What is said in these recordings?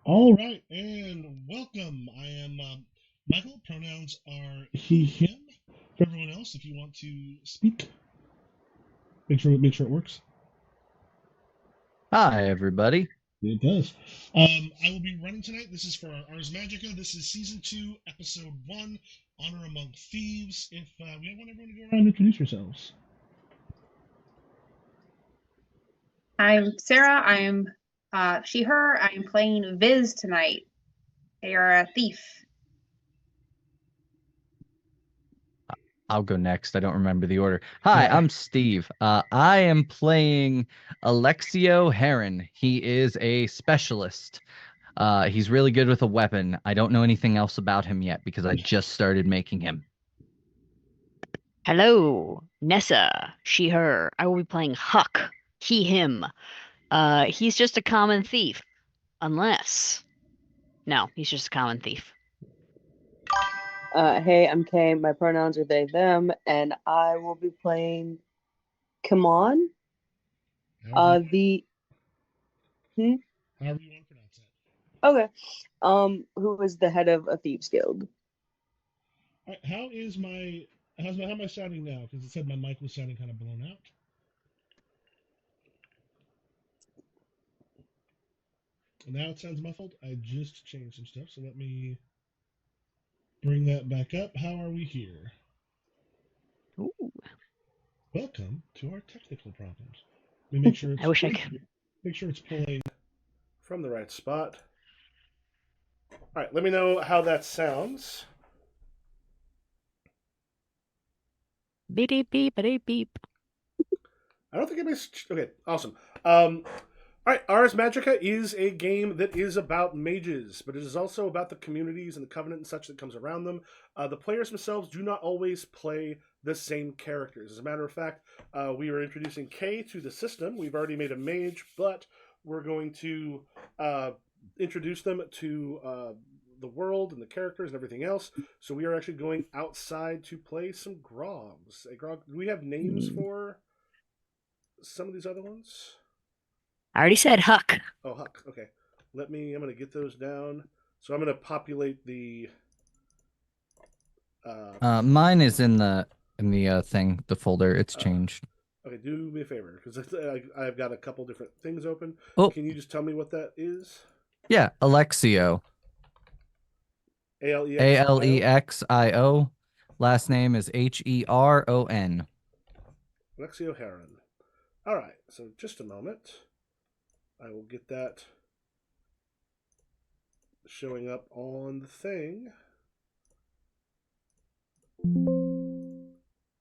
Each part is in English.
All right, and welcome. I am Michael. Pronouns are he, him. For everyone else, if you want to speak, make sure it works. Hi, everybody. It does. I will be running tonight. This is for our Ars Magica. This is season 2, episode 1, Honor Among Thieves. If we want everyone to go around and introduce yourselves. I'm Sarah. I'm she, her. I'm playing Viz tonight. They are a thief. I'll go next. I don't remember the order. Hi, Uh, I'm Steve. I am playing Alexio Heron. He is a specialist. He's really good with a weapon. I don't know anything else about him yet because I just started making him. Hello, Nessa, she, her. I will be playing Huck, he, him. He's just a common thief. Unless. No, he's just a common thief. Hey, I'm Kay. My pronouns are they, them, and I will be playing Kimon. however, The however you want to pronounce that. okay. Who is the head of a thieves guild? All right, how am I sounding now? Because it said my mic was sounding kind of blown out. Now it sounds muffled. I just changed some stuff, so let me bring that back up. How are we here? Ooh, Welcome to our technical problems. Let me make sure I wish I could. make sure it's pulling from the right spot. All right, let me know how that sounds. Beep, beep, beep, beep, beep. I don't think anybody's okay. Awesome. All right, Ars Magica is a game that is about mages, but it is also about the communities and the covenant and such that comes around them. The players themselves do not always play the same characters. As a matter of fact, we are introducing Kay to the system. We've already made a mage, but we're going to introduce them to the world and the characters and everything else. So we are actually going outside to play some grogs. Do we have names for some of these other ones? I already said Huck. Oh, Huck. Okay. I'm going to get those down. So I'm going to populate the. Mine is in the thing, the folder. It's changed. Okay, do me a favor because I've got a couple different things open. Oh, Can you just tell me what that is? yeah, Alexio. Alexio. Alexio. Last name is Heron. Alexio Heron. All right. So just a moment. I will get that showing up on the thing.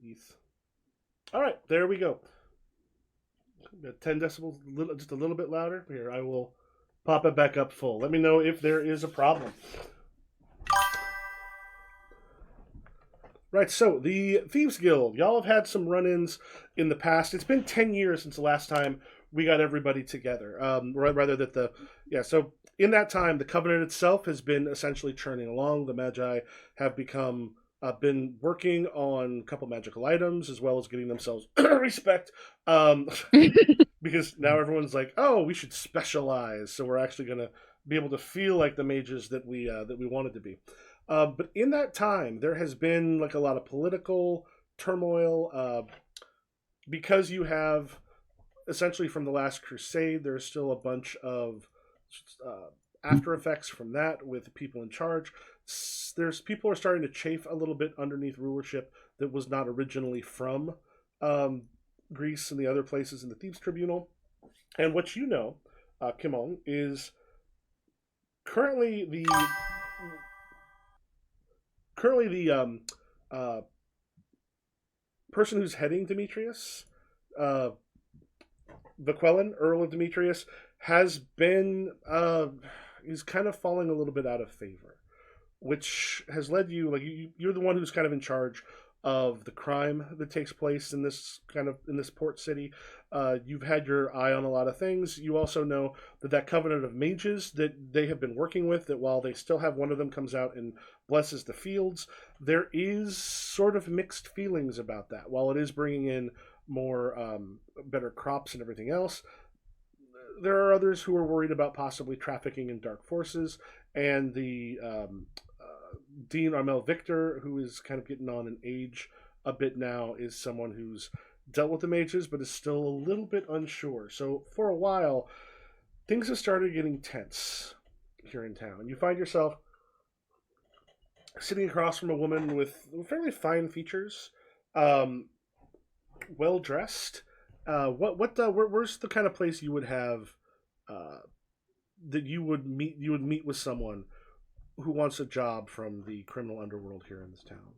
Eeth. All right, there we go. 10 decibels, just a little bit louder. Here, I will pop it back up full. Let me know if there is a problem. Right, so the Thieves Guild. Y'all have had some run-ins in the past. It's been 10 years since the last time we got everybody together. Rather that so in that time, the Covenant itself has been essentially churning along. The Magi have been working on a couple magical items as well as getting themselves respect. Because now everyone's like, oh, we should specialize. So we're actually going to be able to feel like the mages that we wanted to be. But in that time, there has been like a lot of political turmoil because you have essentially from the Last Crusade. There's still a bunch of after effects from that with the people in charge. There's people are starting to chafe a little bit underneath rulership that was not originally from Greece and the other places in the Thieves Tribunal. And what you know, Kimon, is currently the person who's heading Demetrias, Bequelin, Earl of Demetrius, has been he's kind of falling a little bit out of favor, which has led you you're the one who's kind of in charge of the crime that takes place in this port city. You've had your eye on a lot of things. You also know that covenant of mages that they have been working with, that while they still have one of them comes out and blesses the fields, there is sort of mixed feelings about that. While it is bringing in more better crops and everything else, there are others who are worried about possibly trafficking in dark forces, and the Dean Armel Victor, who is kind of getting on in age a bit now, is someone who's dealt with the mages but is still a little bit unsure. So for a while, things have started getting tense here in town. You find yourself sitting across from a woman with fairly fine features, well dressed. Where's the kind of place you would have that you would meet with someone who wants a job from the criminal underworld here in this town?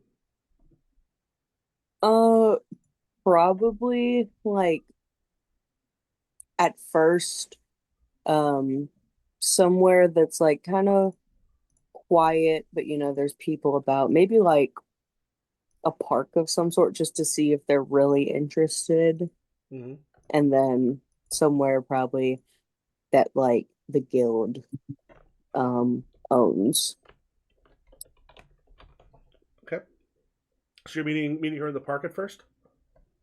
Probably like at first, somewhere that's like kind of quiet, but there's people about. Maybe like a park of some sort, just to see if they're really interested. Mm-hmm. And then somewhere probably that like the guild owns. Okay. So you're meeting her in the park at first?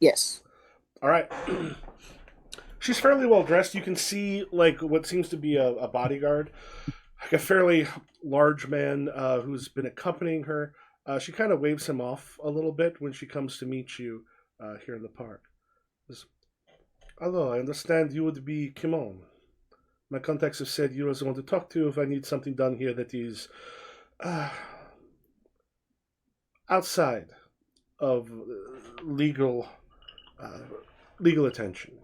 Yes. All right. She's fairly well dressed. You can see like what seems to be a bodyguard, like a fairly large man who's been accompanying her. She kind of waves him off a little bit when she comes to meet you here in the park. Hello, I understand you would be Kimon. My contacts have said you are the one to talk to if I need something done here that is outside of legal attention.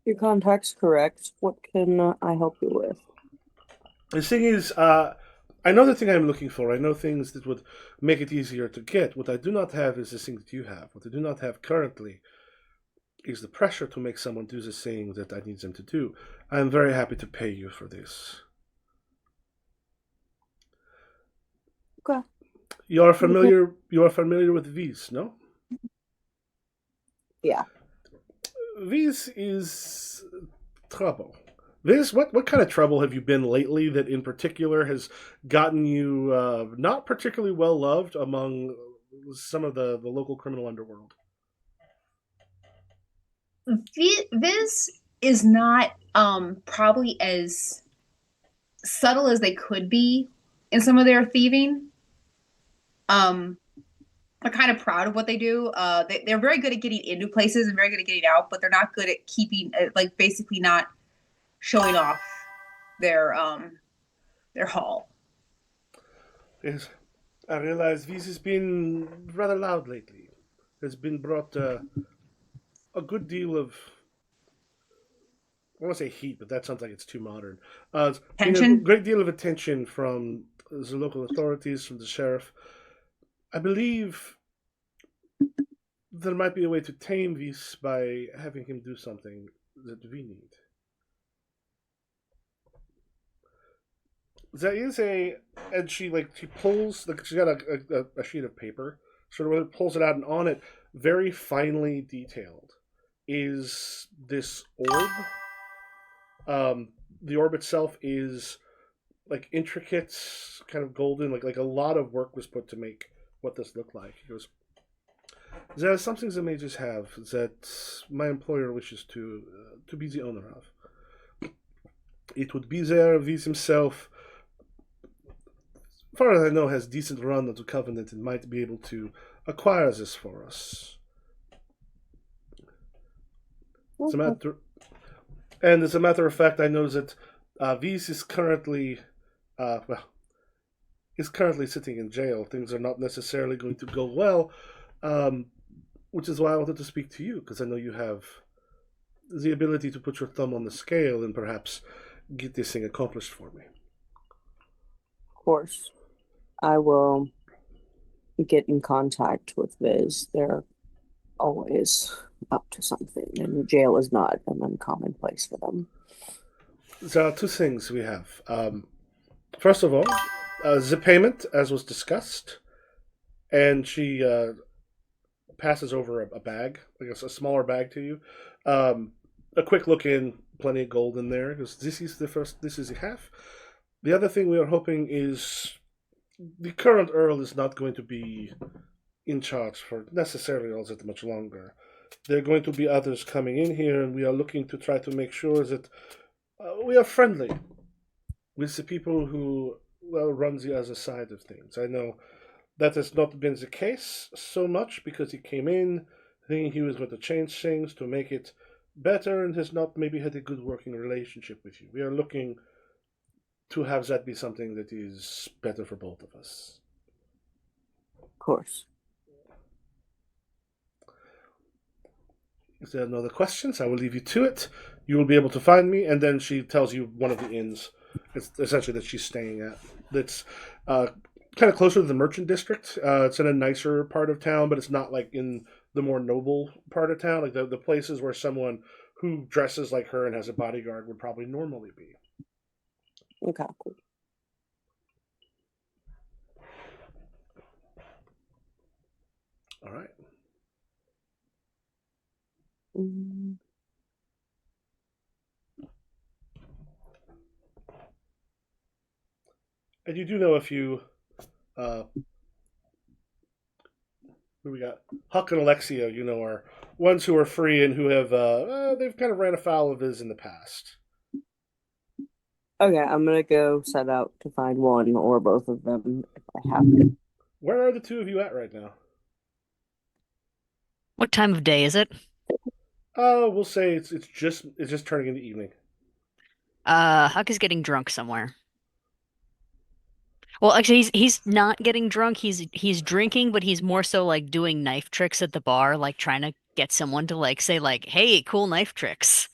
Your contact's correct. What can I help you with? The thing is, I know the thing I'm looking for. I know things that would make it easier to get. What I do not have is the thing that you have. What I do not have currently is the pressure to make someone do the thing that I need them to do. I am very happy to pay you for this. Okay. You are familiar with Viz, no? Yeah. Viz is trouble. Viz, what kind of trouble have you been lately that in particular has gotten you not particularly well loved among some of the local criminal underworld? Viz is not probably as subtle as they could be in some of their thieving. They're kind of proud of what they do. They're very good at getting into places and very good at getting out, but they're not good at keeping, like basically not showing off their haul. Yes, I realize Viz has been rather loud lately. There's been brought a good deal of, I want to say heat, but that sounds like it's too modern. Tension? A great deal of attention from the local authorities, from the sheriff. I believe there might be a way to tame Viz by having him do something that we need. There is and she pulls, she's got a sheet of paper, sort of pulls it out, and on it, very finely detailed, is this orb. The orb itself is like intricate, kind of golden, like a lot of work was put to make what this looked like. He goes, there are some things the mages have that my employer wishes to be the owner of. It would be there. Viz himself, as far as I know, has decent run onto Covenant and might be able to acquire this for us. As a matter of fact, I know that Viz is currently sitting in jail. Things are not necessarily going to go well, which is why I wanted to speak to you, because I know you have the ability to put your thumb on the scale and perhaps get this thing accomplished for me. Of course. I will get in contact with Viz. They're always up to something, and jail is not an uncommon place for them. There are two things we have. First of all, the payment, as was discussed, and she passes over a bag, like a smaller bag to you. A quick look in, plenty of gold in there, because this is the half. The other thing we are hoping is the current Earl is not going to be in charge for necessarily all that much longer. there are going to be others coming in here, and we are looking to try to make sure that we are friendly with the people who run the other side of things. I know that has not been the case so much because he came in thinking he was going to change things to make it better and has not maybe had a good working relationship with you. We are looking to have that be something that is better for both of us. Of course. If there are no other questions, I will leave you to it. You will be able to find me, and then she tells you one of the inns. It's essentially that she's staying at. That's kind of closer to the merchant district. It's in a nicer part of town, but it's not like in the more noble part of town. Like the places where someone who dresses like her and has a bodyguard would probably normally be. Okay, cool. All right. Mm. And you do know a few. Who we got? Huck and Alexia, you know, are ones who are free and who have they've kind of ran afoul of Viz in the past. Okay, I'm gonna go set out to find one or both of them if I have to. Where are the two of you at right now? What time of day is it? We'll say it's just turning into evening. Huck is getting drunk somewhere. Well, actually, he's not getting drunk. He's drinking, but he's more so like doing knife tricks at the bar, like trying to get someone to like say like, "Hey, cool knife tricks."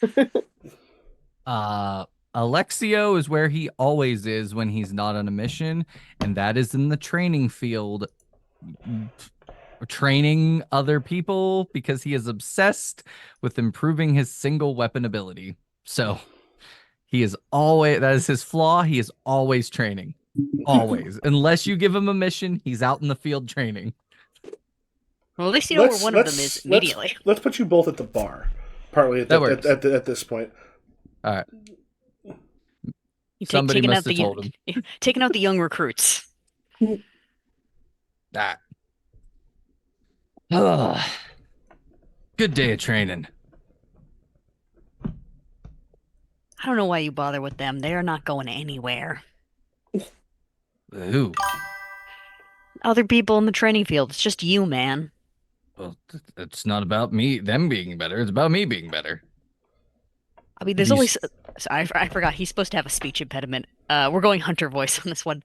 Alexio is where he always is when he's not on a mission, and that is in the training field, training other people because he is obsessed with improving his single weapon ability. So he is always, that is his flaw. He is always training. Always. Unless you give him a mission, he's out in the field training. Well, at least you know where one of them is immediately. Let's put you both at the bar, partly at this point. All right. Somebody must have told him. Taking out the young recruits. That. Good day of training. I don't know why you bother with them. They are not going anywhere. Who? Other people in the training field. It's just you, man. Well, it's not about them being better. It's about me being better. I mean, there's always... I forgot. He's supposed to have a speech impediment. We're going hunter voice on this one.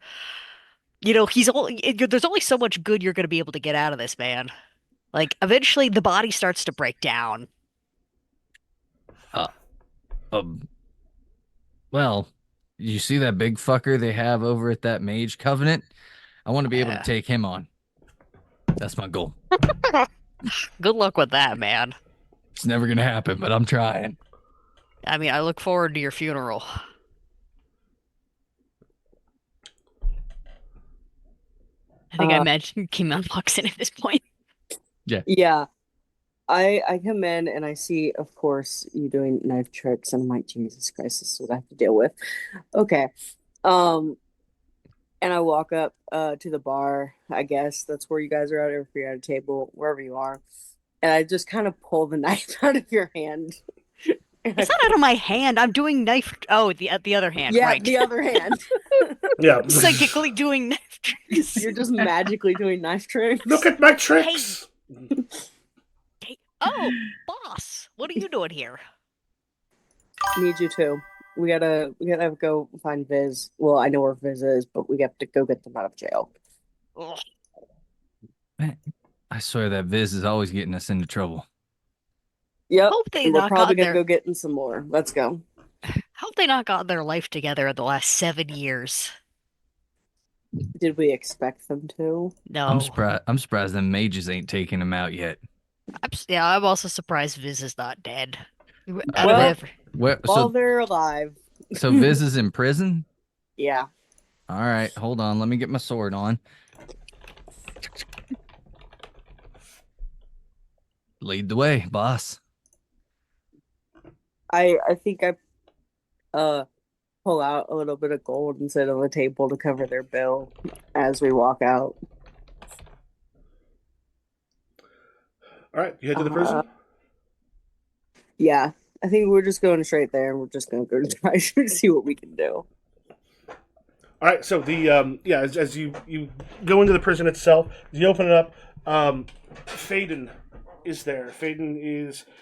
You know, there's only so much good you're going to be able to get out of this, man. Like, eventually the body starts to break down. Well, you see that big fucker they have over at that Mage Covenant? I want to be able to take him on. That's my goal. Good luck with that, man. It's never going to happen, but I'm trying. I mean, I look forward to your funeral. I think I imagine Kim walks in at this point. Yeah. Yeah. I come in and I see, of course, you doing knife tricks, and I'm like, Jesus Christ, this is what I have to deal with. Okay. And I walk up to the bar, I guess. That's where you guys are at, or if you're at a table, wherever you are. And I just kind of pull the knife out of your hand. It's not out of my hand. I'm doing knife... Oh, the other hand, yeah, right. the other hand. Yeah. Psychically doing knife tricks. You're just magically doing knife tricks. Look at my tricks! Hey. Oh, boss. What are you doing here? Need you too. We gotta go find Viz. Well, I know where Viz is, but we have to go get them out of jail. Ugh. Man, I swear that Viz is always getting us into trouble. Yep. Hope they We're not probably got gonna go get in some more. Let's go. Hope they not got their life together in the last 7 years. Did we expect them to? No. I'm surprised them mages ain't taking him out yet. I'm also surprised Viz is not dead. While they're alive. So Viz is in prison? Yeah. All right, hold on. Let me get my sword on. Lead the way, boss. I think I pull out a little bit of gold and set on the table to cover their bill as we walk out. All right, you head to the prison? Yeah, I think we're just going straight there, and we're just gonna go to the treasure to see what we can do. All right, so the as you go into the prison itself, you open it up. Faden is there.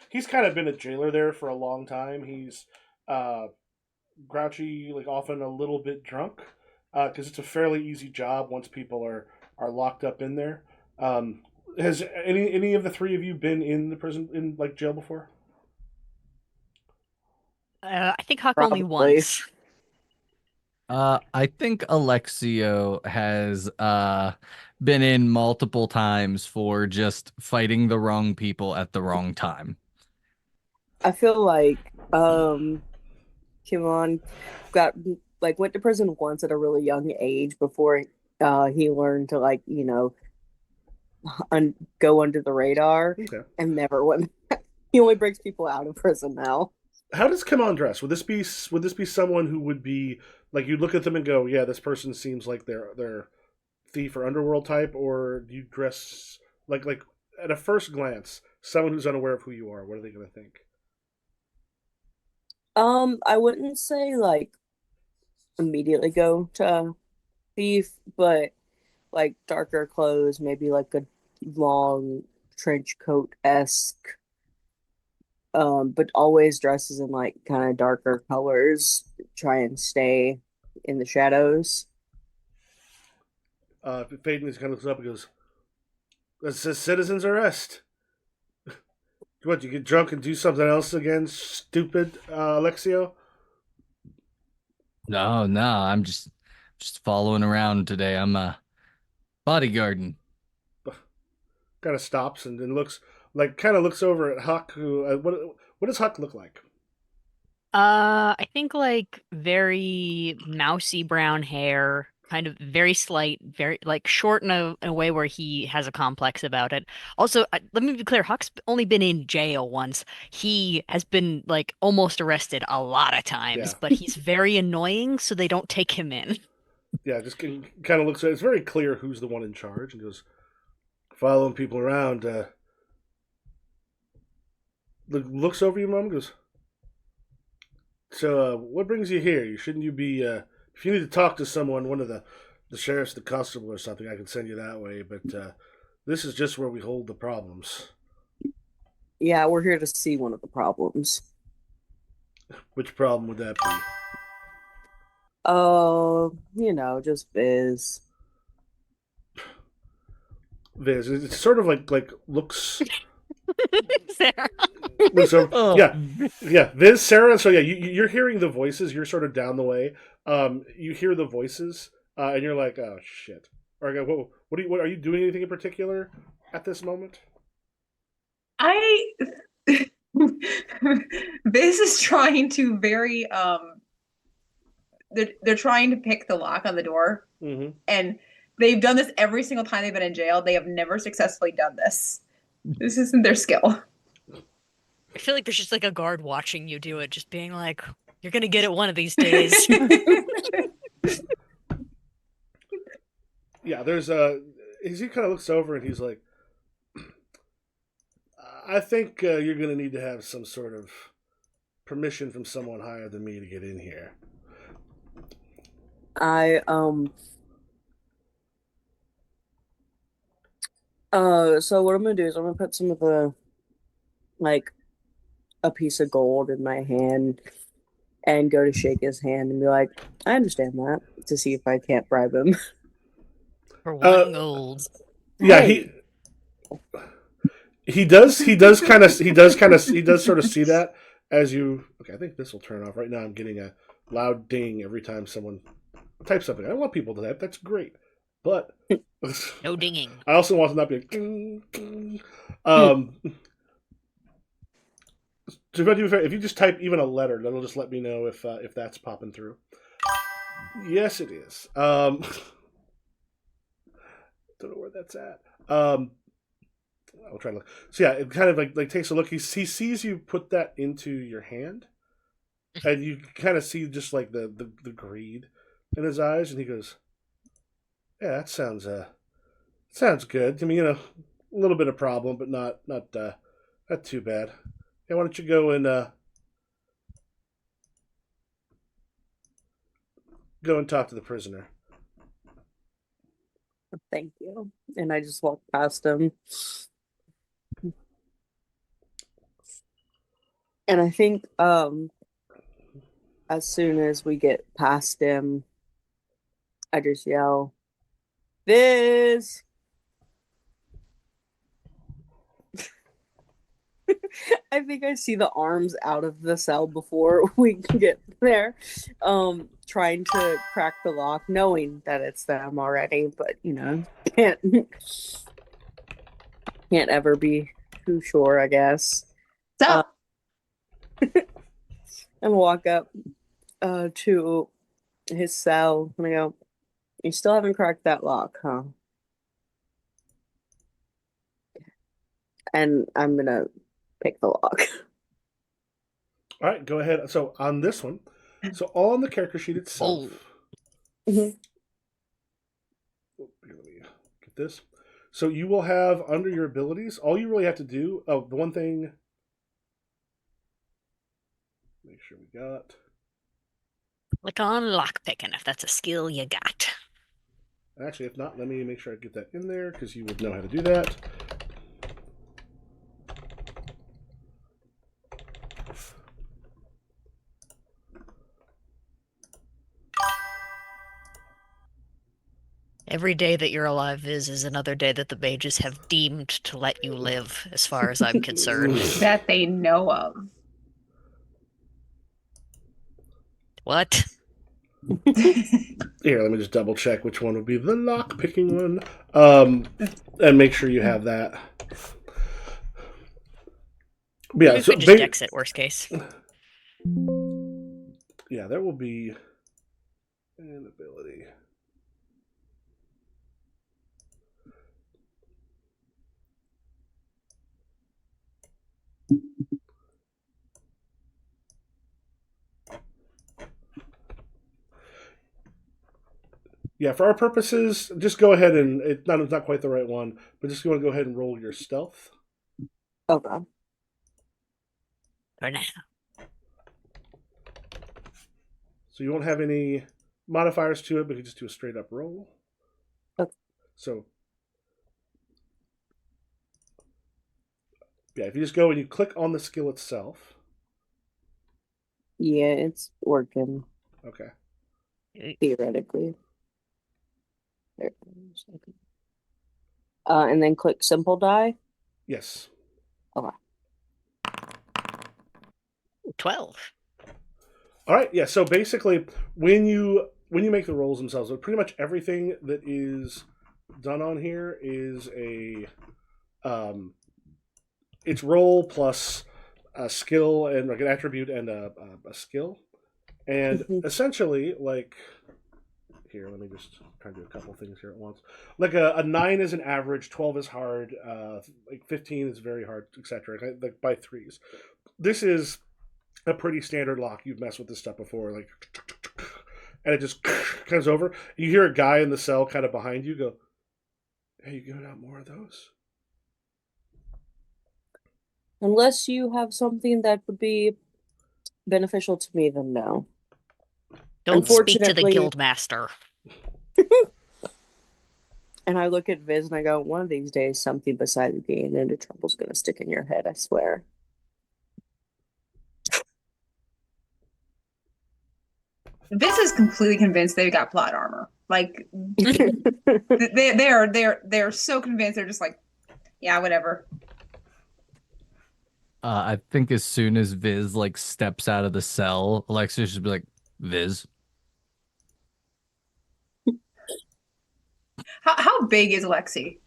He's kind of been a jailer there for a long time. He's uh, grouchy, like often a little bit drunk, because it's a fairly easy job once people are locked up in there. Um, has any of the three of you been in the prison in like jail before? I think Huck only Probably. once. I think Alexio has been in multiple times for just fighting the wrong people at the wrong time. I feel like Kimon got like went to prison once at a really young age before he learned to like go under the radar Okay. and never went. He only breaks people out of prison now. How does Kim on dress? Would this be someone who would be like you'd look at them and go, yeah, this person seems like they're thief or underworld type, or do you dress like at a first glance, someone who's unaware of who you are, what are they going to think? I wouldn't say like immediately go to thief, but like darker clothes, maybe like a long trench coat esque, but always dresses in like kind of darker colors, try and stay in the shadows. Faden just kind of looks up and goes, "That's a citizen's arrest. What? You get drunk and do something else again, stupid Alexio?" No, no, I'm just following around today. I'm bodyguarding. Kind of stops and looks like kind of looks over at Huck. Who what does Huck look like? I think like very mousy brown hair, kind of very slight, very like short in a way where he has a complex about it. Also, let me be clear, Huck's only been in jail once. He has been like almost arrested a lot of Yeah, times, but he's very annoying, so they don't take him in. yeah. Just kind of looks. It's very clear who's the one in charge, and goes following people around. Looks over your mom. Goes. So, what brings you here? You shouldn't you be? If you need to talk to someone, one of the sheriffs, the constable, or something, I can send you that way. But this is just where we hold the problems. Yeah, we're here to see one of the problems. Which problem would that be? Just Viz. Viz. It's sort of like Sarah. looks over. Oh, Yeah, yeah. Viz, Sarah. So yeah, you're hearing the voices. You're sort of down the way. You hear the voices, and you're like, oh shit. Or what are you doing anything in particular at this moment? I Biz is trying to very they're trying to pick the lock on the door, Mm-hmm. and they've done this every single time they've been in jail. They have never successfully done this. This isn't their skill. I feel like there's just like a guard watching you do it, just being like, "You're gonna get it one of these days." Yeah, there's he kind of looks over and he's like, I think you're going to need to have some sort of permission from someone higher than me to get in here. I so what I'm gonna do is I'm gonna put some of the like a piece of gold in my hand and go to shake his hand and be like, I understand that, to see if I can't bribe him. For Uh, one gold. Yeah, Hey. he does sort of see that as you. Okay, I think this will turn off. Right now, I'm getting a loud ding every time someone types something. I want people to type. That's great, but No dinging. I also want to not be like. Ding, ding. Um, so if you just type even a letter, that'll just let me know if that's popping through. Yes, it is. Don't know where that's at. I'll try to look. So yeah, it kind of like takes a look. He sees you put that into your hand, and you kind of see just like the greed in his eyes, and he goes, "Yeah, that sounds good. I mean, a little bit of problem, but not too bad. Hey, why don't you go and talk to the prisoner? Thank you. And I just walk past him. And I think as soon as we get past him, I just yell, Viz! I think I see the arms out of the cell before we can get there. Trying to crack the lock, knowing that it's them already, but can't ever be too sure, I guess. So, And walk up to his cell and I go, you still haven't cracked that lock, huh? And I'm gonna pick the lock. All right, go ahead. So on this one, so on the character sheet itself. Mhm. Here, let me get this. So you will have under your abilities, all you really have to do. Oh, the one thing. Make sure we got. Click on lockpicking if that's a skill you got. Actually, if not, let me make sure I get that in there because you would know how to do that. Every day that you're alive is another day that the mages have deemed to let you live, as far as I'm concerned. that they know of. What? Here, let me just double check which one would be the lock picking one. And make sure you have that. But yeah, Maybe so we just exit, worst case. Yeah, there will be an ability. Yeah, for our purposes, just go ahead and it's not quite the right one, but just want to go ahead and roll your stealth. Okay. For now. So you won't have any modifiers to it, but you just do a straight up roll. Okay. So yeah, if you just go and you click on the skill itself. Yeah, it's working. Okay. Theoretically. There. And then click simple die. Yes. Okay. 12. All right. Yeah. So basically, when you make the rolls themselves, pretty much everything that is done on here is it's roll plus a skill and like an attribute and a skill, and essentially like. Here, let me just try to do a couple things here at once. Like a 9 is an average, 12 is hard, like 15 is very hard, etc. Like by threes. This is a pretty standard lock. You've messed with this stuff before, like, and it just comes over. You hear a guy in the cell kind of behind you go, "Hey, you giving out more of those?" Unless you have something that would be beneficial to me, then no. Don't speak to the guild master. And I look at Viz and I go, one of these days, something besides getting into trouble is going to stick in your head, I swear. Viz is completely convinced they've got plot armor. Like they're so convinced they're just like, yeah, whatever. I think as soon as Viz like steps out of the cell, Alexia should be like, Viz. How big is Alexi?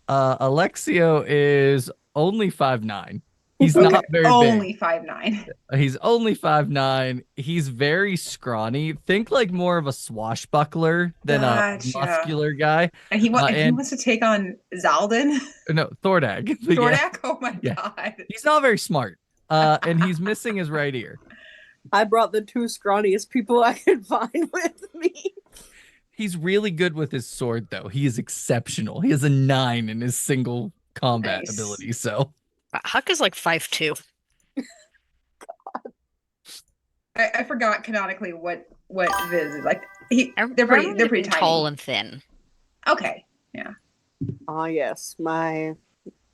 Alexio is only 5'9". He's Okay, not very only big. 5'9". He's only 5'9". He's very scrawny. Think like more of a swashbuckler than Gotcha. a muscular guy. And he wants to take on Zaldin. No, Thordag. Thordak? Yeah. Oh my Yeah. god. He's not very smart. And he's missing his right ear. I brought the two scrawniest people I could find with me. He's really good with his sword, though. He is exceptional. He has a 9 in his single combat ability, so. Huck is like 5'2". I forgot canonically what Viz is like. I They're remember pretty being tall tiny. and thin. Okay, yeah. Ah, yes, my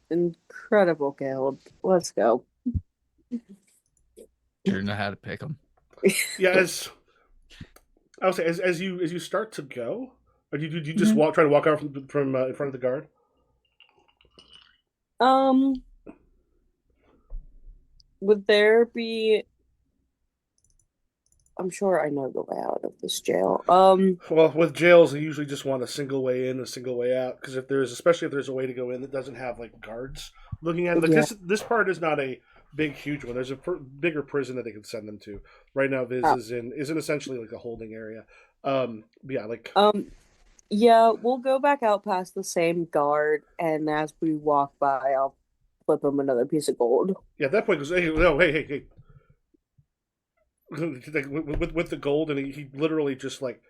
incredible guild. Let's go. Sure know how to pick them. Yeah, as I would say, as you start to go, or do you just Mhm. try to walk out from in front of the guard? Would there be? I'm sure I know the way out of this jail. Well, with jails, they usually just want a single way in, a single way out. Because especially if there's a way to go in that doesn't have like guards looking at it, like Yeah. this part is not a big, huge one. There's a bigger prison that they can send them to. Right now, Viz Oh. is in essentially like a holding area. Yeah, like Yeah, we'll go back out past the same guard, and as we walk by, I'll flip him another piece of gold. yeah. At that point, goes, hey, no, hey. Like, with the gold, and he literally just like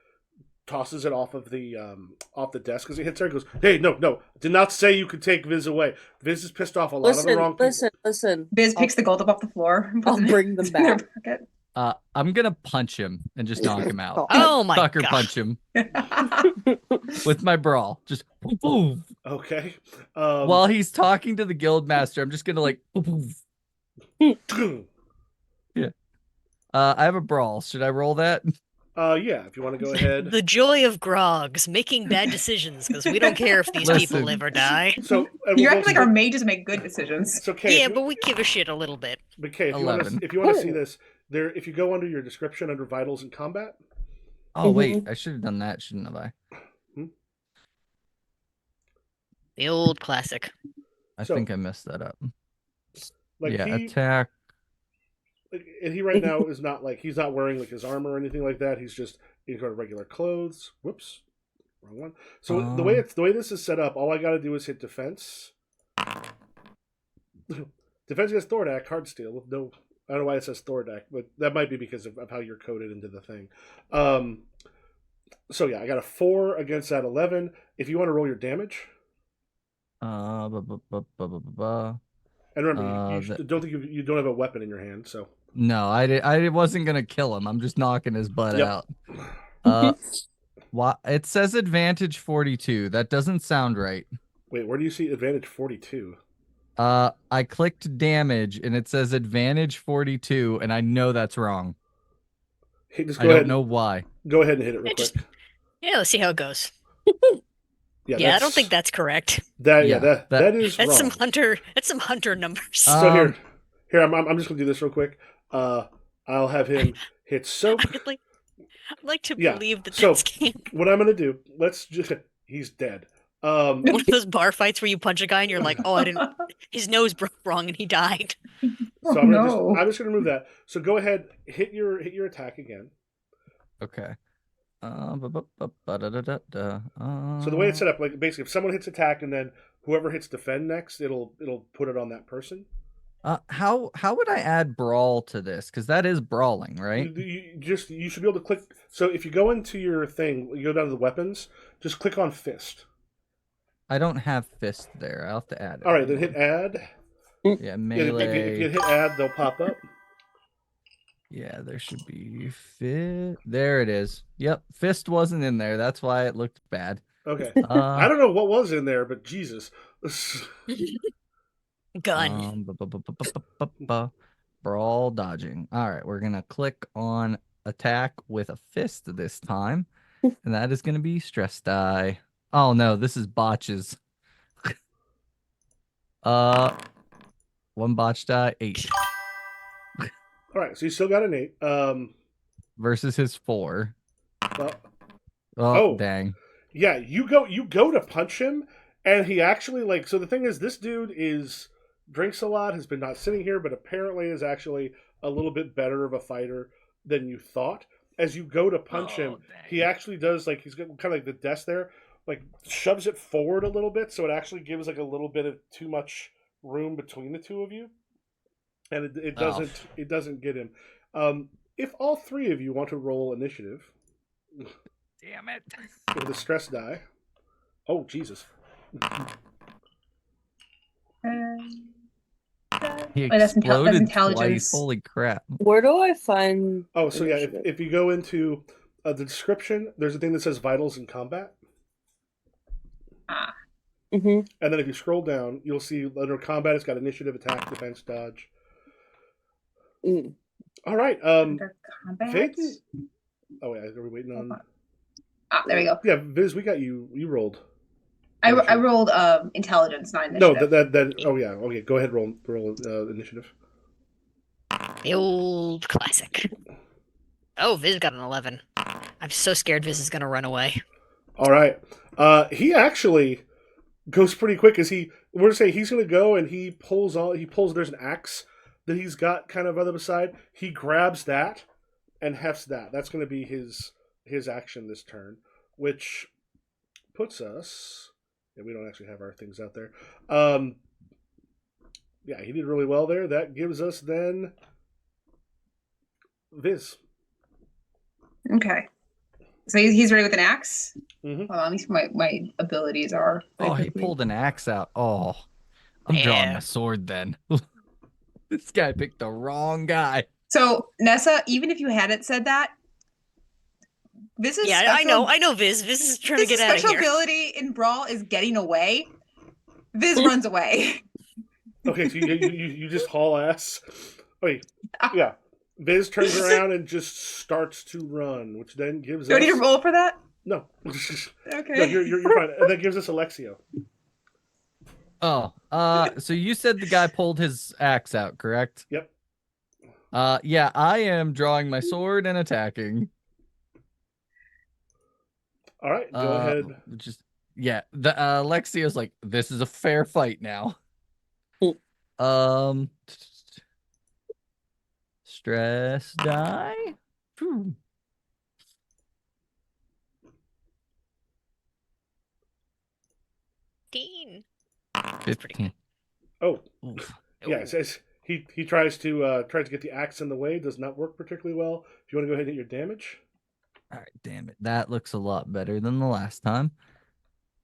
tosses it off of the desk as he hits her. He goes, "Hey, no! Did not say you could take Viz away. Viz is pissed off a lot of the wrong people." Listen. Viz picks the gold up off the floor and puts I'll it bring them in their back. pocket. I'm gonna punch him and just knock him out. Oh my Sucker god. punch him with my brawl. Just poof. Okay. While he's talking to the guild master, I'm just gonna like poof. Yeah. I have a brawl. Should I roll that? Yeah. If you want to go ahead. The joy of Grogs, making bad decisions, because we don't care if these people Listen. live or die. So You act like our mages make good decisions. It's okay. Yeah, but we give a shit a little bit. Okay, if 11. you want to see this, if you go under your description under vitals and combat. Oh wait, I should have done that, shouldn't have I? The old classic. I think I messed that up. Like yeah, attack. And he right now is not like he's not wearing like his armor or anything like that. He's got regular clothes. Whoops, wrong one. So the way this is set up, all I got to do is hit defense. Defense against Thordak, hard steel with no. I don't know why it says Thordak, but that might be because of how you're coded into the thing. So yeah, I got a 4 against that 11. If you want to roll your damage. And remember, don't think you don't have a weapon in your hand, so. No, I wasn't gonna kill him. I'm just knocking his butt out. It says advantage 42. That doesn't sound right. Wait, where do you see advantage 42? I clicked damage and it says advantage 42, and I know that's wrong. Hey, just I don't know why. Go ahead and hit it real quick. Yeah, let's see how it goes. Yeah, I don't think that's correct. That is that's wrong. Some hunter numbers. So here I'm just gonna do this real quick. I'll have him hit soak. I'd like to believe that so that's game. What I'm gonna do? He's dead. One of those bar fights where you punch a guy and you're like, oh, I didn't. His nose broke wrong and he died. So I'm just gonna remove that. So go ahead, hit your attack again. Okay. So the way it's set up, like basically, if someone hits attack and then whoever hits defend next, it'll put it on that person. How would I add brawl to this? Because that is brawling, right? You should be able to click. So if you go into your thing, you go down to the weapons, just click on fist. I don't have fist there. I'll have to add it. All right, then hit add. Yeah, melee. If you hit add, they'll pop up. Yeah, there should be fist. There it is. Yep, fist wasn't in there. That's why it looked bad. Okay. I don't know what was in there, but Jesus. Gun. Brawl dodging. All right, we're gonna click on attack with a fist this time, and that is gonna be stress die. Oh no, this is botches. One botch die, 8. All right, so you still got an 8. Versus his 4. Oh, dang. Yeah, you go to punch him, and he actually so the thing is, this dude drinks a lot, has been not sitting here, but apparently is actually a little bit better of a fighter than you thought. As you go to punch him, dang. He actually does he's got kind of like the desk there, shoves it forward a little bit, so it actually gives a little bit of too much room between the two of you. And it doesn't get him. If all 3 of you want to roll initiative. Damn it. With a stress die. Oh, Jesus. He that's exploded twice. intelligence. Holy crap. Where do I find? Oh, so yeah, initiative? if you go into the description, there's a thing that says vitals in combat. Mm-hmm. And then if you scroll down, you'll see under combat, it's got initiative, attack, defense, dodge. Mm. All right. Under combat. Phaeton. Oh, wait, are we waiting on? There we go. Yeah, Viz, we got you. You rolled. I rolled intelligence, not initiative. No, that. Oh yeah. Okay, go ahead. Roll initiative. The old classic. Oh, Viz got an 11. I'm so scared Viz is gonna run away. All right. He actually goes pretty quick. We're gonna say he's gonna go and he pulls. There's an axe that he's got kind of on the other side. He grabs that and hefts that. That's gonna be his action this turn, which puts us. Yeah, we don't actually have our things out there. Yeah, he did really well there. That gives us then Viz. Okay. So he's ready with an axe? Mm-hmm. Well, at least my abilities are. Oh, he pulled an axe out. Oh, I'm drawing Yeah. my sword then. This guy picked the wrong guy. So, Nessa, even if you hadn't said that, this is I know Viz. Viz is trying to This get out of special here. ability in Brawl is getting away. Viz runs away. Okay, so you just haul ass. Wait, yeah. Viz turns around and just starts to run, which then gives Do I us. need to roll for that? No. Okay. No, you're fine. And that gives us Alexio. Oh, so you said the guy pulled his axe out, correct? Yep. Yeah, I am drawing my sword and attacking. All right, go ahead. The Alexio's like, this is a fair fight now. Stress die. Whew. Dean. 15. Oh, Oof. yeah. It says he tries to get the axe in the way. Does not work particularly well. If you want to go ahead and hit your damage. All right, damn it. That looks a lot better than the last time.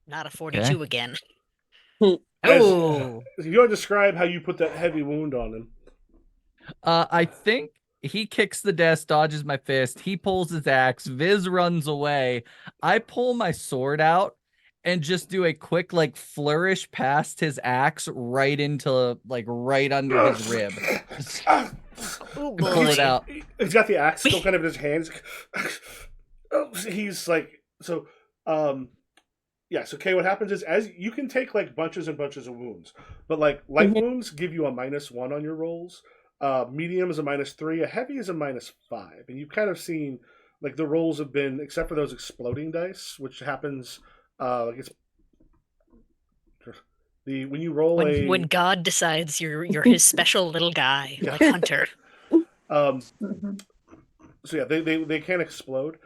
Not a 42 again. As- Oh. If you want to describe how you put that heavy wound on him. I think he kicks the desk, dodges my fist. He pulls his axe. Viz runs away. I pull my sword out and just do a quick flourish past his axe right into right under his rib. Oh, Pull it out. He's got the axe still kind of in his hands. He's like so. Yeah. So Kay, what happens is as you can take bunches and bunches of wounds, but light wounds give you a -1 on your rolls. Medium is a -3. A heavy is a -5, and you've kind of seen the rolls have been, except for those exploding dice, which happens. It's when you roll when God decides you're his special little guy, like Hunter. So yeah, they can explode,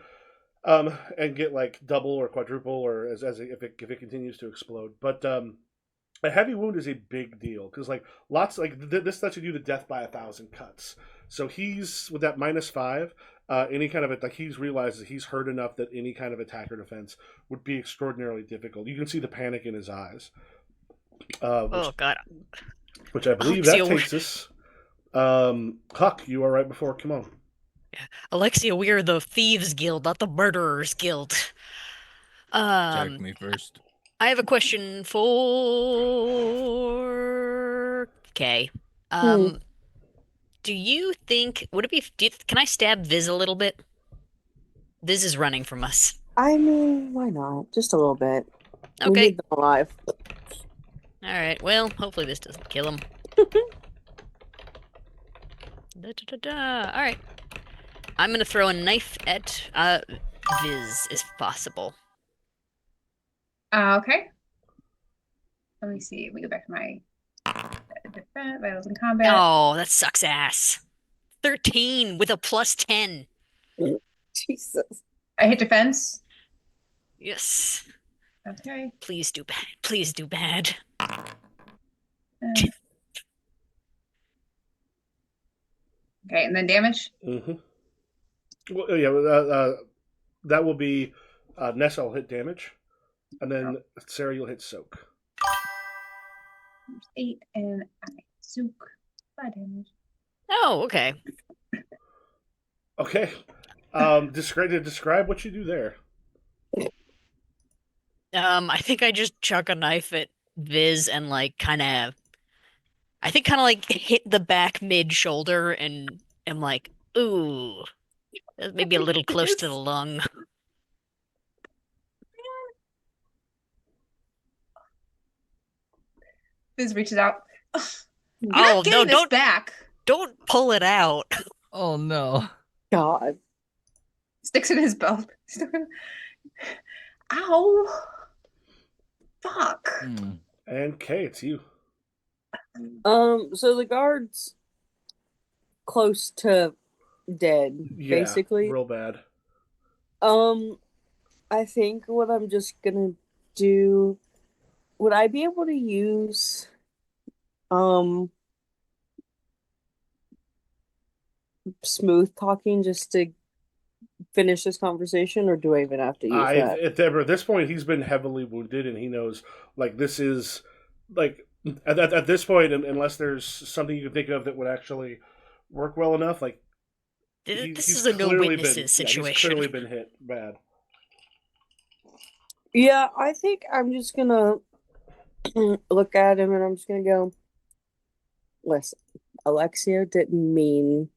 and get double or quadruple, or as if it continues to explode. But a heavy wound is a big deal because this lets you do the death by 1,000 cuts. So he's with that -5. Any kind of he's realized that he's hurt enough that any kind of attack or defense would be extraordinarily difficult. You can see the panic in his eyes. Oh God! Which I believe that takes us. Huck, you are right before. Come on. Alexia, we are the Thieves Guild, not the Murderers Guild. Attack me first. I have a question for Kay. Do you think can I stab Viz a little bit? Viz is running from us. I mean, why not? Just a little bit. We Okay. need them alive. All right. Well, hopefully this doesn't kill him. All right. I'm gonna throw a knife at Viz if possible. Okay. Let me see. We go back to my vitals in combat. Oh, that sucks ass. 13 with a +10. Jesus. I hit defense. Yes. Okay. Please do bad. Please do bad. Okay, and then damage. Mm-hmm. Well, yeah, that will be Nessa will hit damage, and then Sarah, you'll hit soak. 8 and I soak. 5 damage. Oh, okay. Okay. Describe what you do there. I think I just chuck a knife at Viz and like I think kind of like hit the back mid shoulder and am like, ooh, that's maybe a little close to the lung. Viz reaches out. You're Oh not getting no, this back. don't pull it out. Oh no. God. Sticks in his belt. Ow. Fuck. And Kay, it's you. So the guard's close to dead, Yeah, basically. real bad. I think what I'm just gonna do, would I be able to use smooth talking just to finish this conversation, or do I even have to use that? At this point, he's been heavily wounded, and he knows like this is like at this point, unless there's something you can think of that would actually work well enough, like This he's is a no clearly witnesses been, situation. he's clearly been hit bad. Yeah, I think I'm just gonna look at him and I'm just gonna go, listen, Alexia didn't mean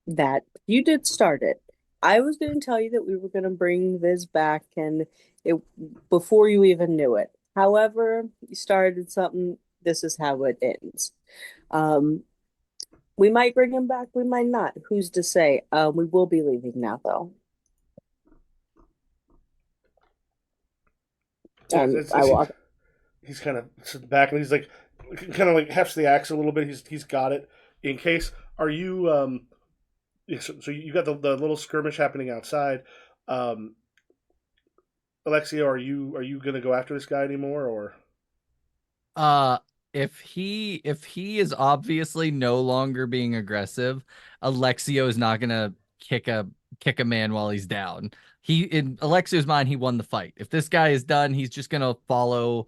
that. You did start it. I was gonna tell you that we were gonna bring Viz back and it before you even knew it. However, you started something, this is how it ends. We might bring him back, we might not. Who's to say? We will be leaving now though. He's kind of back and he's like, kind of like hefts the axe a little bit. He's got it in case. Are you Yeah, so you got the little skirmish happening outside. Alexia, are you gonna go after this guy anymore or? If he is obviously no longer being aggressive, Alexio is not gonna kick a man while he's down. In Alexio's mind, he won the fight. If this guy is done, he's just gonna follow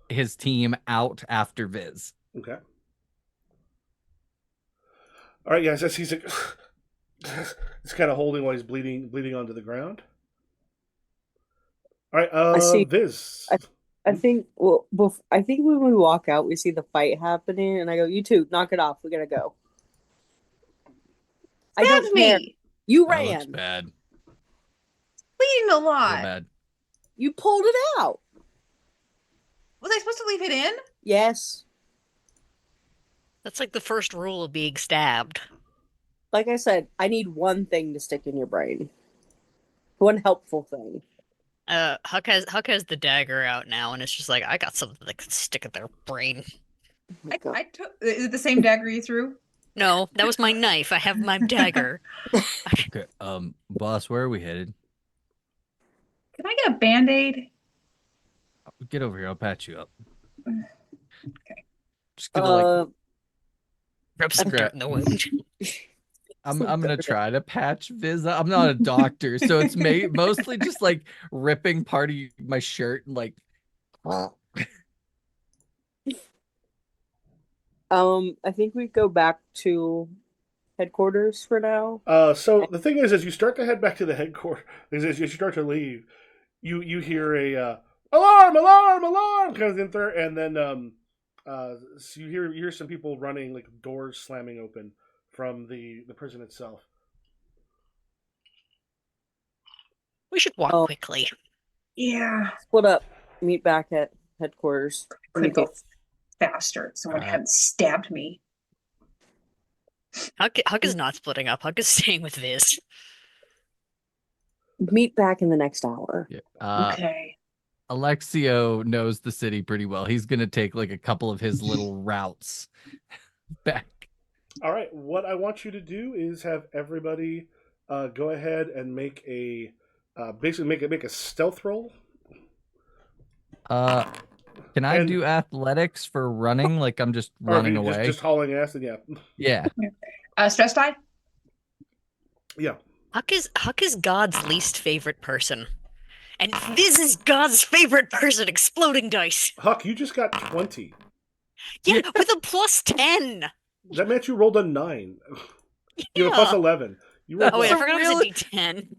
his team out after Viz. Okay. All right, guys. He's like, he's kind of holding while he's bleeding onto the ground. All right, I see. Viz. I think I think when we walk out, we see the fight happening, and I go, "You two, knock it off. We gotta go." I don't care. You That looks ran. bad. Bleeding a Real lot. bad. You pulled it out. Was I supposed to leave it in? Yes. That's like the first rule of being stabbed. Like I said, I need one thing to stick in your brain. One helpful thing. Huck has the dagger out now, and it's just like, I got something that can stick in their brain. I took. Is it the same dagger you threw? No, that was my knife. I have my dagger. Okay, boss, where are we headed? Can I get a Band-Aid? Get over here. I'll patch you up. Okay. Just gonna rub some dirt in the wound. I'm gonna try to patch Viz. I'm not a doctor, so it's mostly just like ripping part of my shirt and like. I think we go back to headquarters for now. So the thing is, as you start to head back to the headquarters, as you start to leave, you hear a alarm kind of in there, and then so you hear some people running, like doors slamming open from the prison itself. We should walk quickly. Yeah. Split up. Meet back at headquarters. Could go faster if someone hadn't stabbed me. Huck is not splitting up. Huck is staying with Viz. Meet back in the next hour. Yeah. Okay. Alexio knows the city pretty well. He's gonna take like a couple of his little routes back. All right. What I want you to do is have everybody go ahead and make a basically make a stealth roll. Can I do athletics for running? Like I'm just running away. Just hauling ass, and yeah. Yeah. Stress die. Yeah. Huck is God's least favorite person, and Viz is God's favorite person. Exploding dice. Huck, you just got 20. Yeah, with a +10. That meant you rolled a 9. You have a Yeah. plus 11. You rolled Oh wait, I well. forgot it was a D10.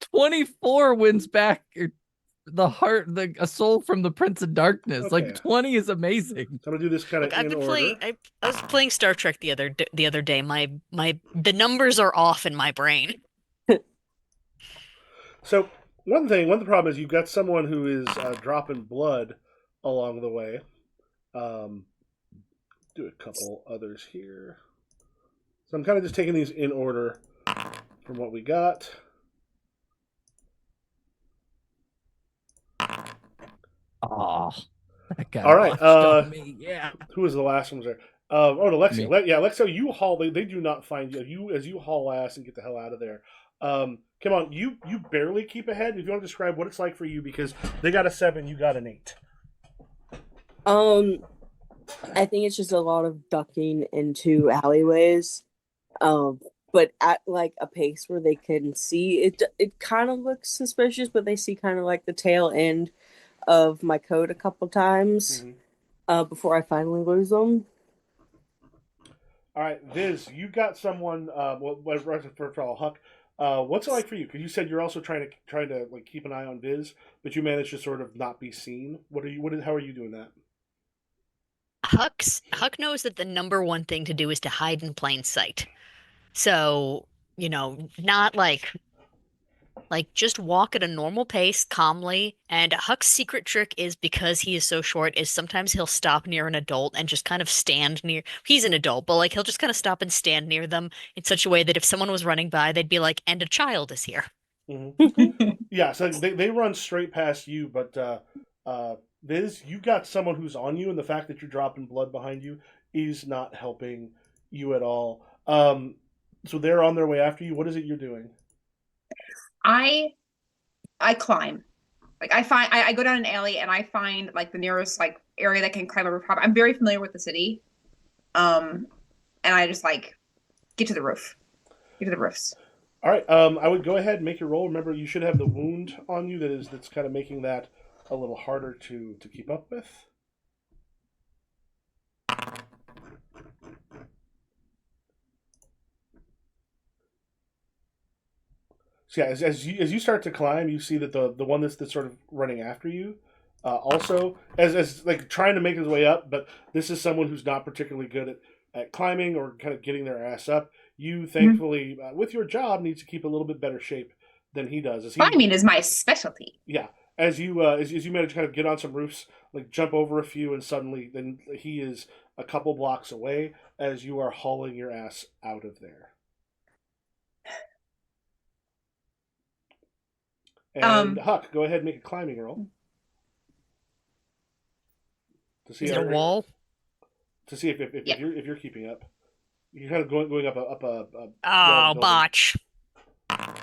24 wins back a soul from the Prince of Darkness. Okay. Like 20 is amazing. So I'm gonna do this kind of Look, I've in been order. playing. I was playing Star Trek the other day. The numbers are off in my brain. So one of the problem is you've got someone who is dropping blood along the way. Do a couple others here. So I'm kind of just taking these in order from what we got. Oh, that guy All right. on me. Yeah. Who was the last one there? Alexia. Me. Yeah, Alexia, you haul. They do not find you. As you haul ass and get the hell out of there. Come on, you barely keep ahead. If you want to describe what it's like for you, because they got a 7, you got an 8. I think it's just a lot of ducking into alleyways. But at like a pace where they can see it, it kind of looks suspicious, but they see kind of like the tail end of my coat a couple times before I finally lose them. All right, Viz, you got someone. For all, Huck. What's it like for you? Because you said you're also trying to like keep an eye on Viz, but you managed to sort of not be seen. How are you doing that? Huck knows that the number one thing to do is to hide in plain sight. So, not like just walk at a normal pace, calmly. And Huck's secret trick is, because he is so short, is sometimes he'll stop near an adult and just kind of stand near. He's an adult, but like he'll just kind of stop and stand near them in such a way that if someone was running by, they'd be like, "And a child is here." Mm-hmm. Yeah, so they run straight past you, but Viz, you got someone who's on you, and the fact that you're dropping blood behind you is not helping you at all. So they're on their way after you. What is it you're doing? I climb. Like I go down an alley and I find like the nearest like area that can climb a roof. I'm very familiar with the city. And I just like get to the roof. Get to the roofs. All right. I would go ahead and make your roll. Remember, you should have the wound on you that's kind of making that a little harder to keep up with. So yeah, as you start to climb, you see that the one that's sort of running after you, also as like trying to make his way up, but this is someone who's not particularly good at climbing or kind of getting their ass up. You thankfully, with your job, needs to keep a little bit better shape than he does. Climbing is my specialty. Yeah, as you manage to kind of get on some roofs, like jump over a few, and suddenly then he is a couple blocks away as you are hauling your ass out of there. And Huck, go ahead and make a climbing roll. To see Is it a wall? To see if you're keeping up. You're kind of going up a Oh, botch. 10.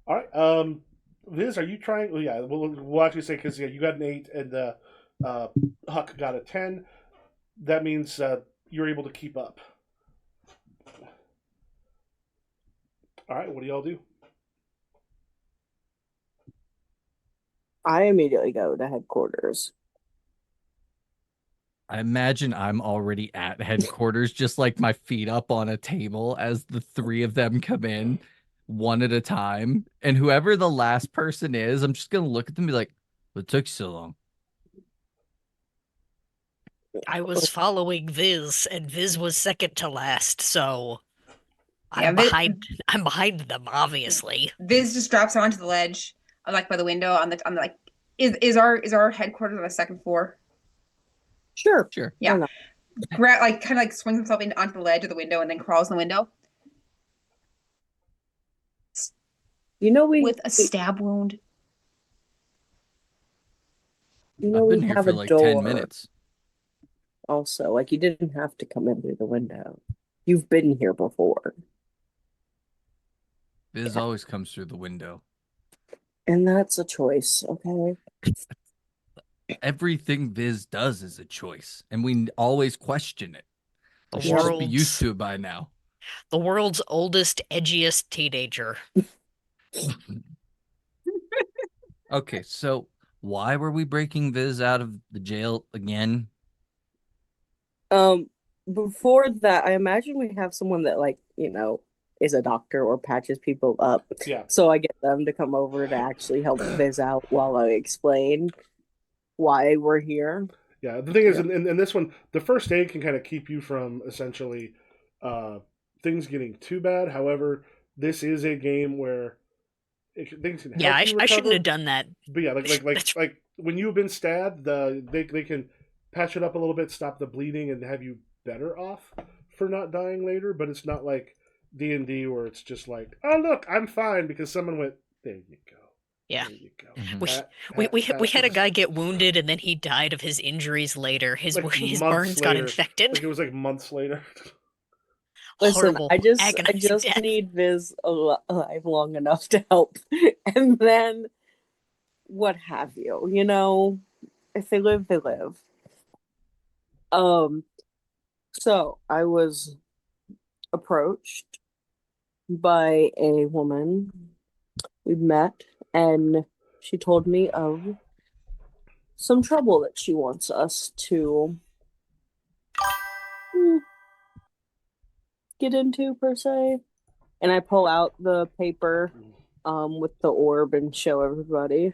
All right. Viz, are you trying? Well, yeah. We'll actually say, because you got an 8 and Huck got a 10. That means you're able to keep up. All right. What do y'all do? I immediately go to headquarters. I imagine I'm already at headquarters, just like my feet up on a table as the 3 of them come in one at a time. And whoever the last person is, I'm just going to look at them and be like, what took you so long? I was following Viz, and Viz was second to last, so I'm behind them, obviously. Viz just drops onto the ledge. I'm like by the window. I'm like, is our headquarters on the second floor? Sure. Yeah. Kind of like swings himself onto the ledge of the window and then crawls in the window. With a stab wound. I've been here for like 10 minutes. Also, like, you didn't have to come in through the window. You've been here before. Viz always comes through the window. And that's a choice, okay? Everything Viz does is a choice, and we always question it. I should just be used to it by now. The world's oldest, edgiest teenager. Okay, so Why were we breaking Viz out of the jail again? Before that, I imagine we have someone that, like, is a doctor or patches people up. Yeah. So I get them to come over to actually help Viz out while I explain why we're here. Yeah, the thing is, in this one, the first aid can kind of keep you from essentially things getting too bad. However, this is a game where things can help Yeah, you I shouldn't recover. have done that. But yeah, like when you've been stabbed, they can patch it up a little bit, stop the bleeding, and have you better off for not dying later. But it's not like D&D where it's just like, oh look, I'm fine because someone went. There you go. Yeah. There you go. Mhm. We had a guy get wounded and then he died of his injuries later. His months burns got later. infected. Like it was like months later. Listen, Horrible, I just agonizing death. need Viz alive long enough to help, and then what have you? If they live, they live. So I was approached by a woman. We met, and she told me of some trouble that she wants us to get into, per se. And I pull out the paper with the orb and show everybody.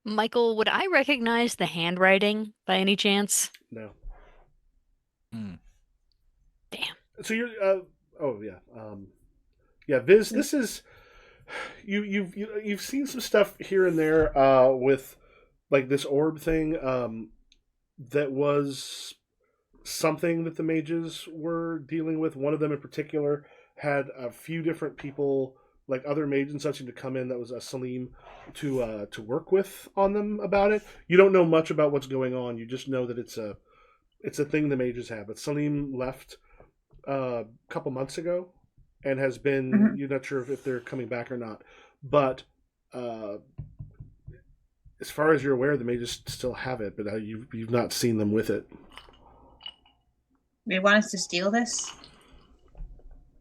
Michael, would I recognize the handwriting by any chance? No. Mm. Damn. So you're oh yeah. Yeah, Viz, this is you've seen some stuff here and there with like this orb thing that was something that the mages were dealing with. One of them in particular had a few different people, like other mages and such, to come in. That was a Salim to work with on them about it. You don't know much about what's going on. You just know that it's a thing the mages have. But Salim left a couple months ago and has been. You're not sure if they're coming back or not, but as far as you're aware, the mages still have it, but you've not seen them with it. They want us to steal this?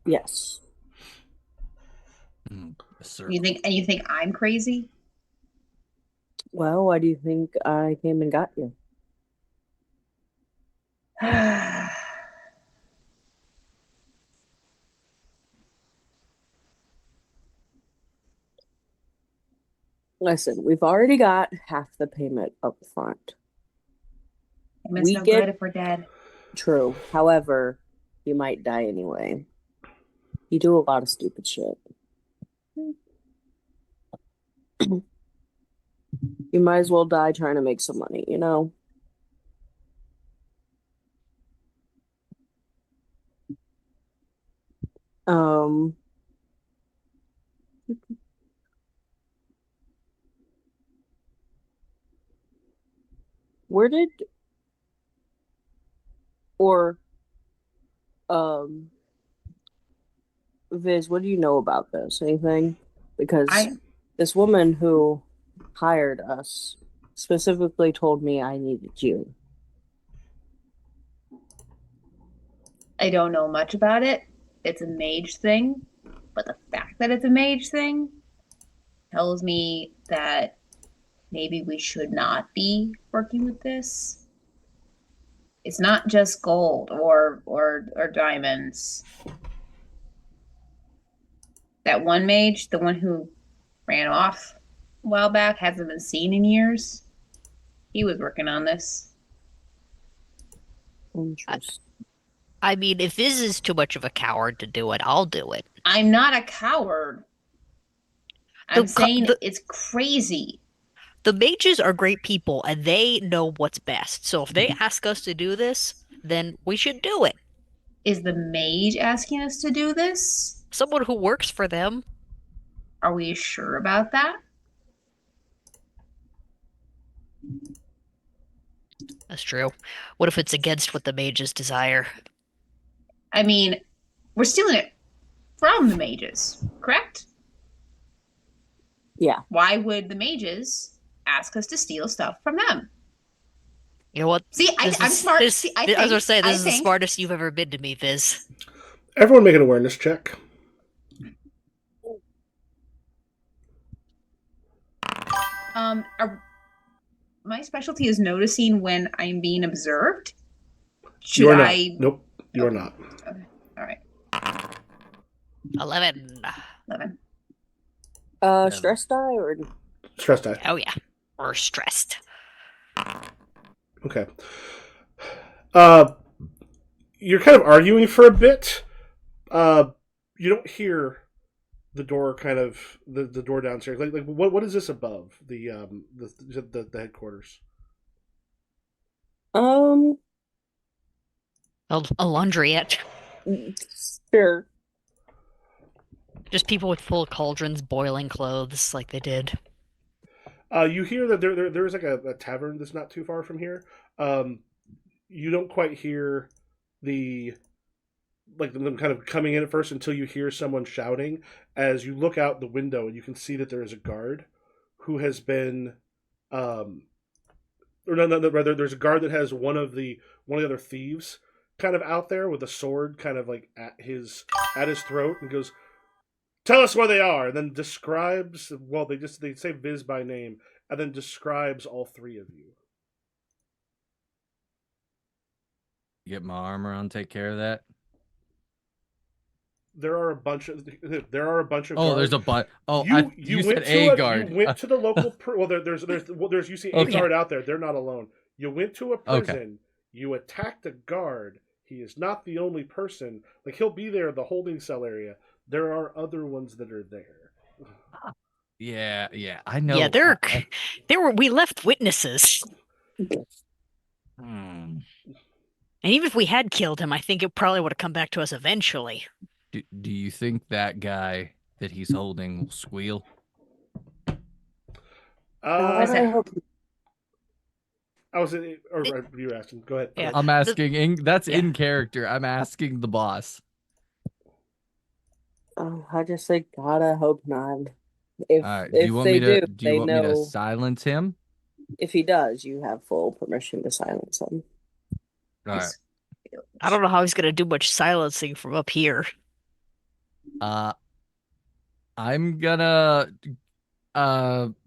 Yes. You think I'm crazy? Well, why do you think I came and got you? Listen, we've already got half the payment up front. It's no good if we're dead. True. However, you might die anyway. You do a lot of stupid shit. You might as well die trying to make some money, Where did or Viz, what do you know about this? Anything? Because this woman who hired us specifically told me I needed you. I don't know much about it. It's a mage thing, but the fact that it's a mage thing tells me that maybe we should not be working with this. It's not just gold or diamonds. That one mage, the one who ran off a while back, hasn't been seen in years. He was working on this. Interesting. I mean, if Viz is too much of a coward to do it, I'll do it. I'm not a coward. I'm saying it's crazy. The mages are great people, and they know what's best. So if they ask us to do this, then we should do it. Is the mage asking us to do this? Someone who works for them. Are we sure about that? That's true. What if it's against what the mages desire? I mean, we're stealing it from the mages, correct? Yeah. Why would the mages ask us to steal stuff from them? You know what? See, I'm smart. See, I was going to say, this is the smartest you've ever been to me, Viz. Everyone make an awareness check. My specialty is noticing when I'm being observed. Should You are not. I? Nope, you are Okay. not. Okay. All right. 11. 11. Stress die or Stress die. Oh yeah, we're stressed. Okay. You're kind of arguing for a bit. You don't hear the door kind of the door downstairs. Like what is this above the headquarters? um A laundryette. sure. Just people with full cauldrons boiling clothes like they did. You hear that there is like a tavern that's not too far from here. You don't quite hear them kind of coming in at first until you hear someone shouting as you look out the window and you can see that there is a guard who has been or no, rather there's a guard that has one of the other thieves kind of out there with a sword kind of like at his throat and goes, "Tell us where they are," and then describes, well, they say Viz by name and then describes all three of you. Get my armor on, take care of that. There are a bunch of Oh, guards. there's a bunch. Oh, you went said to a guard. You went to the local. There's you see a Okay. guard out there. They're not alone. You went to a Okay. prison. You attacked a guard. He is not the only person. Like he'll be there, the holding cell area. There are other ones that are there. Yeah, I know. Yeah, we left witnesses. Hmm. And even if we had killed him, I think it probably would have come back to us eventually. Do you think that guy that he's holding will squeal? I hope was you were asking. Go ahead. Yeah. I'm asking. That's Yeah. in character. I'm asking the boss. I just say gotta hope not. If Do you want me to? Do you they want me to know. silence him? If he does, you have full permission to silence him. All right. I don't know how he's going to do much silencing from up here. I'm gonna.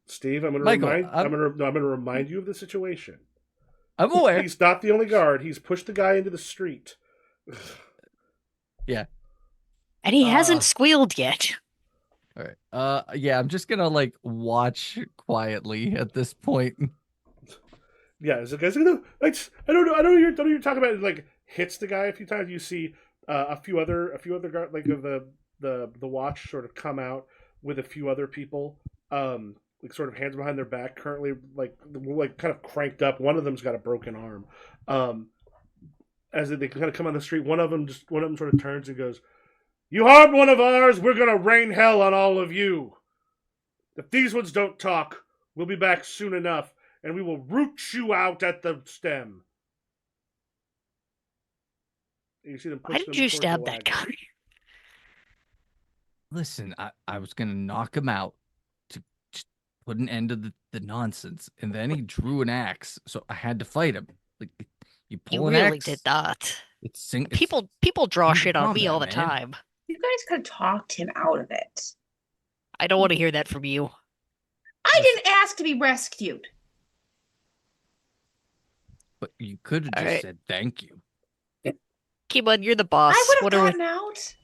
Steve, I'm Michael, gonna remind you of the situation. I'm aware. He's not the only guard. He's pushed the guy into the street. Yeah. And he hasn't squealed yet. All right. Yeah, I'm just gonna like watch quietly at this point. Yeah, so guys, I don't know what you're talking about. It, like hits the guy a few times. You see a few other guard, like of the watch sort of come out with a few other people, like sort of hands behind their back, currently like kind of cranked up. One of them's got a broken arm. As they kind of come on the street, one of them sort of turns and goes, "You harmed one of ours. We're gonna rain hell on all of you. If these ones don't talk, we'll be back soon enough, and we will root you out at the stem." And you see them push Why them did you towards the stab that wagon. guy? Listen, I was gonna knock him out to put an end to the nonsense, and then he drew an axe, so I had to fight him. Like you pull You an really axe. did not. It's People draw shit on me combat, all the man. time. You guys could have talked him out of it. I don't want to hear that from you. I didn't ask to be rescued. But you could have All just right. said thank you. Kimon, you're the boss. I would What have are we? gotten out.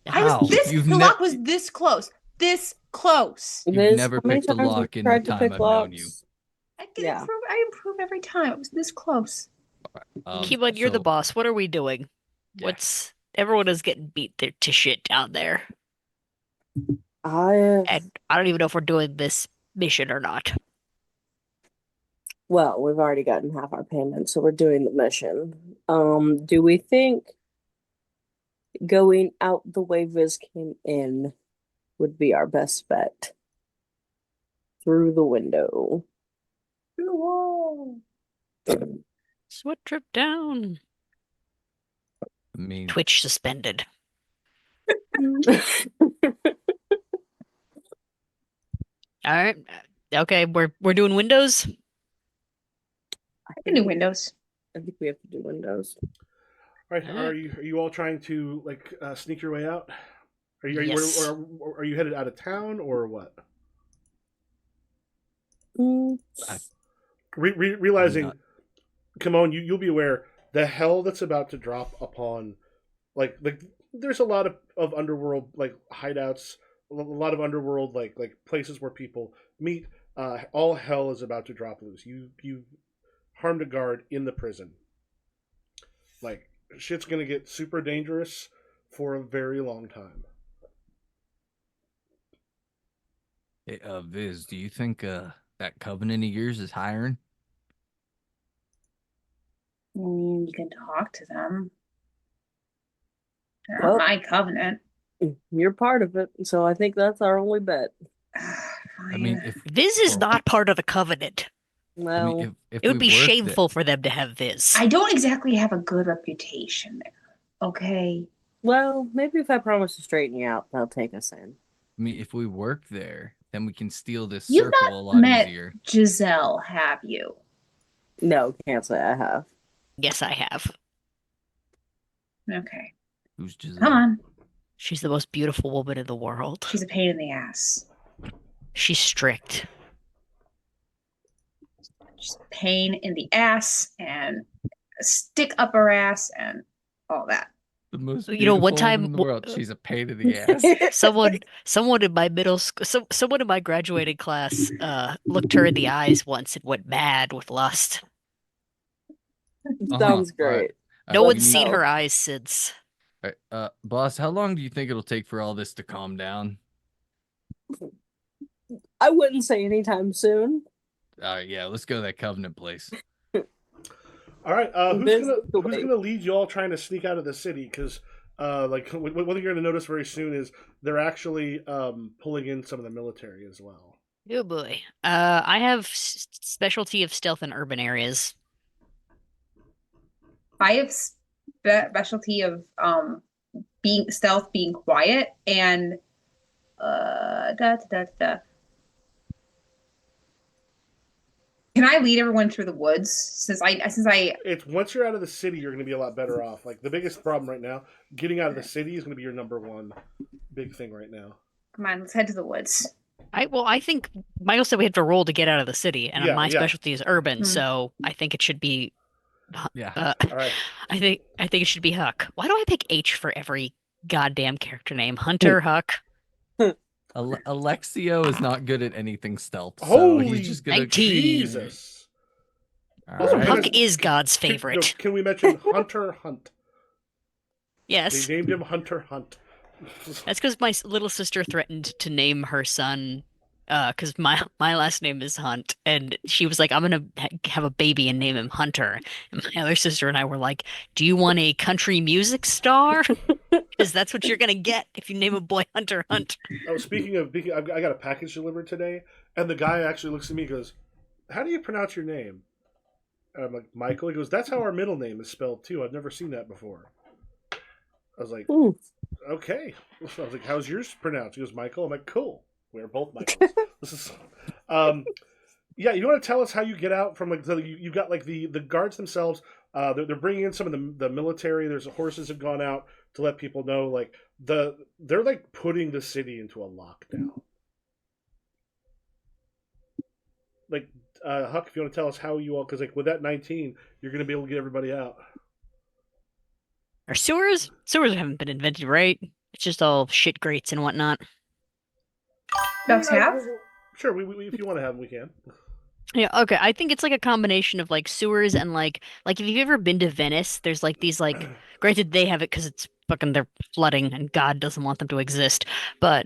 How? The lock was this close. This close. You've Viz, never how many picked a times have lock you in the tried to time pick I've known you. locks? I improve every time. It was this close. Kimon, you're the So- boss. What are we doing? Yeah. Everyone is getting beat to shit down there, I and I don't even know if we're doing this mission or not. Well, we've already gotten half our payment, so we're doing the mission. Do we think going out the way Viz came in would be our best bet? Through the window. Through the wall. Sweat drip down. I mean, Twitch suspended. All right. Okay, we're doing windows. I can do windows. I think we have to do windows. All right, are you all trying to like sneak your way out? Are you Yes. or are you headed out of town or what? Mm, Realizing, not- come on, you'll be aware the hell that's about to drop upon, like there's a lot of underworld like hideouts, a lot of underworld like places where people meet. All hell is about to drop loose. You harmed a guard in the prison. Like shit's gonna get super dangerous for a very long time. Hey, Viz, do you think that Covenant of yours is hiring? I mean, you can talk to them. They're Well- not my covenant. you're part of it, so I think that's our only bet. I mean, if Viz is or- not part of the Covenant. I Well, mean, if It would we be worked shameful for them to have Viz. I don't exactly have a good reputation there. Okay. maybe if I promise to straighten you out, they'll take us in. I mean, if we work there, then we can steal this You've circle not a lot met easier. Giselle, have you? No, can't say I have. Yes, I have. Okay. Who's Giselle? Come on. She's the most beautiful woman in the world. She's a pain in the ass. She's strict. She's a pain in the ass and a stick up her ass and all that. The most You know, one beautiful woman time- in the world. She's a pain in the ass. Someone in my middle school, someone in my graduating class, looked her in the eyes once and went mad with lust. Sounds All right. great. No we one's need- seen No. her eyes since. All right, boss, how long do you think it'll take for all this to calm down? I wouldn't say anytime soon. All right, yeah, let's go to that Covenant place. All right, Viz, who's the way. gonna lead you all trying to sneak out of the city? Because like what you're gonna notice very soon is they're actually pulling in some of the military as well. Oh boy. I have specialty of stealth in urban areas. I have specialty of being stealth, being quiet, and Can I lead everyone through the woods? Since I It's once you're out of the city, you're gonna be a lot better off. Like the biggest problem right now, getting out of the city is gonna be your number one big thing right now. come on, let's head to the woods. I think Michael said we have to roll to get out of the city, and Yeah, my yeah. specialty is urban, Hmm. so I think it should be. Yeah. All right. I think it should be Huck. Why do I pick H for every goddamn character name? Hunter, Huck. Alexio is not good at anything stealth, so Holy he's just gonna. 19. Jesus. All Also, right. Huck Huck is God's Can, no, favorite. can we mention Hunter Hunt? Yes, They named him Hunter Hunt. that's because my little sister threatened to name her son. Because my last name is Hunt, and she was like, "I'm gonna have a baby and name him Hunter." And my other sister and I were like, "Do you want a country music star? Because that's what you're gonna get if you name a boy Hunter Hunt." Oh, speaking of, I got a package delivered today, and the guy actually looks at me and goes, "How do you pronounce your name?" And I'm like, "Michael." He goes, "That's how our middle name is spelled too. I've never seen that before." I was like, Ooh. "Okay." I was like, "How's yours pronounced?" He goes, "Michael." I'm like, "Cool. We're both Michaels." This is, yeah. You want to tell us how you get out from like you've got like the guards themselves. They're bringing in some of the military. There's horses have gone out to let people know like they're like putting the city into a lockdown. Like Huck, if you want to tell us how you all, because like with that 19, you're going to be able to get everybody out. Are sewers? Sewers haven't been invented, right? It's just all shit grates and whatnot. Ducks have? Sure, we if you want to have them, we can. Yeah, okay. I think it's like a combination of like sewers and like if you've ever been to Venice, there's like these like granted they have it because it's fucking they're flooding and God doesn't want them to exist. But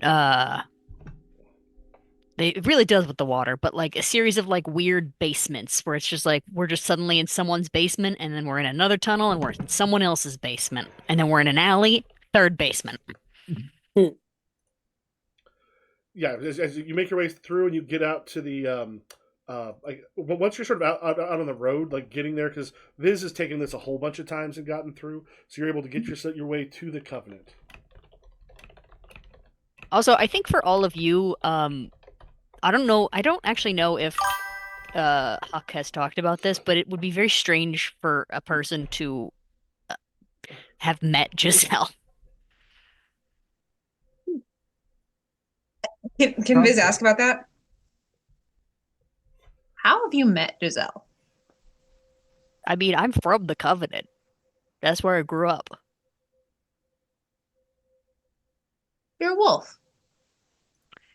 it really does with the water, but like a series of like weird basements where it's just like we're just suddenly in someone's basement and then we're in another tunnel and we're in someone else's basement and then we're in an alley, third basement. Yeah, as you make your way through and you get out to the like once you're sort of out on the road, like getting there, because Viz has taken this a whole bunch of times and gotten through, so you're able to get your way to the Covenant. Also, I think for all of you, I don't know. I don't actually know if Huck has talked about this, but it would be very strange for a person to have met Giselle. Can Viz ask about that? How have you met Giselle? I mean, I'm from the Covenant. That's where I grew up. You're a wolf.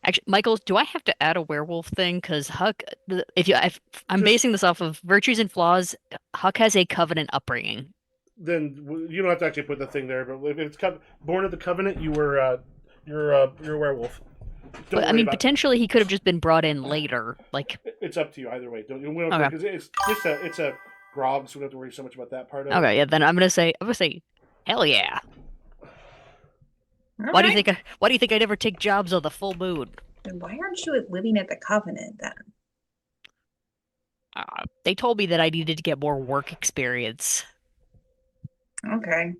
Actually, Michael, do I have to add a werewolf thing? Because Huck, if I'm basing this off of virtues and flaws, Huck has a Covenant upbringing. Then you don't have to actually put the thing there. But if it's born of the Covenant, you're a werewolf. Don't But I worry mean, about potentially he could have just been brought in later. Like, it. It's up to you either way. Don't you? okay, Because it's a grog, so we don't have to worry so much about that part of it. okay, yeah. Then I'm gonna say, hell yeah. All Why do you right. think I never take jobs on the full moon? Then why aren't you living at the Covenant then? They told me that I needed to get more work experience. Okay.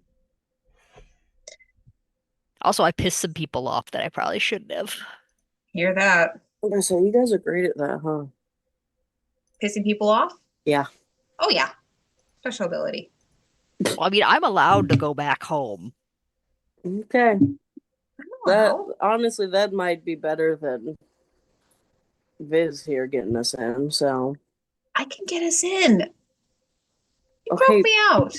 Also, I pissed some people off that I probably shouldn't have. Hear that. Okay, so you guys are great at that, huh? Pissing people off? Yeah. Oh yeah. Special ability. Well, I mean, I'm allowed to go back home. Okay. Wow. Honestly, that might be better than Viz here getting us in, so. I can get us in. You Okay. broke me out.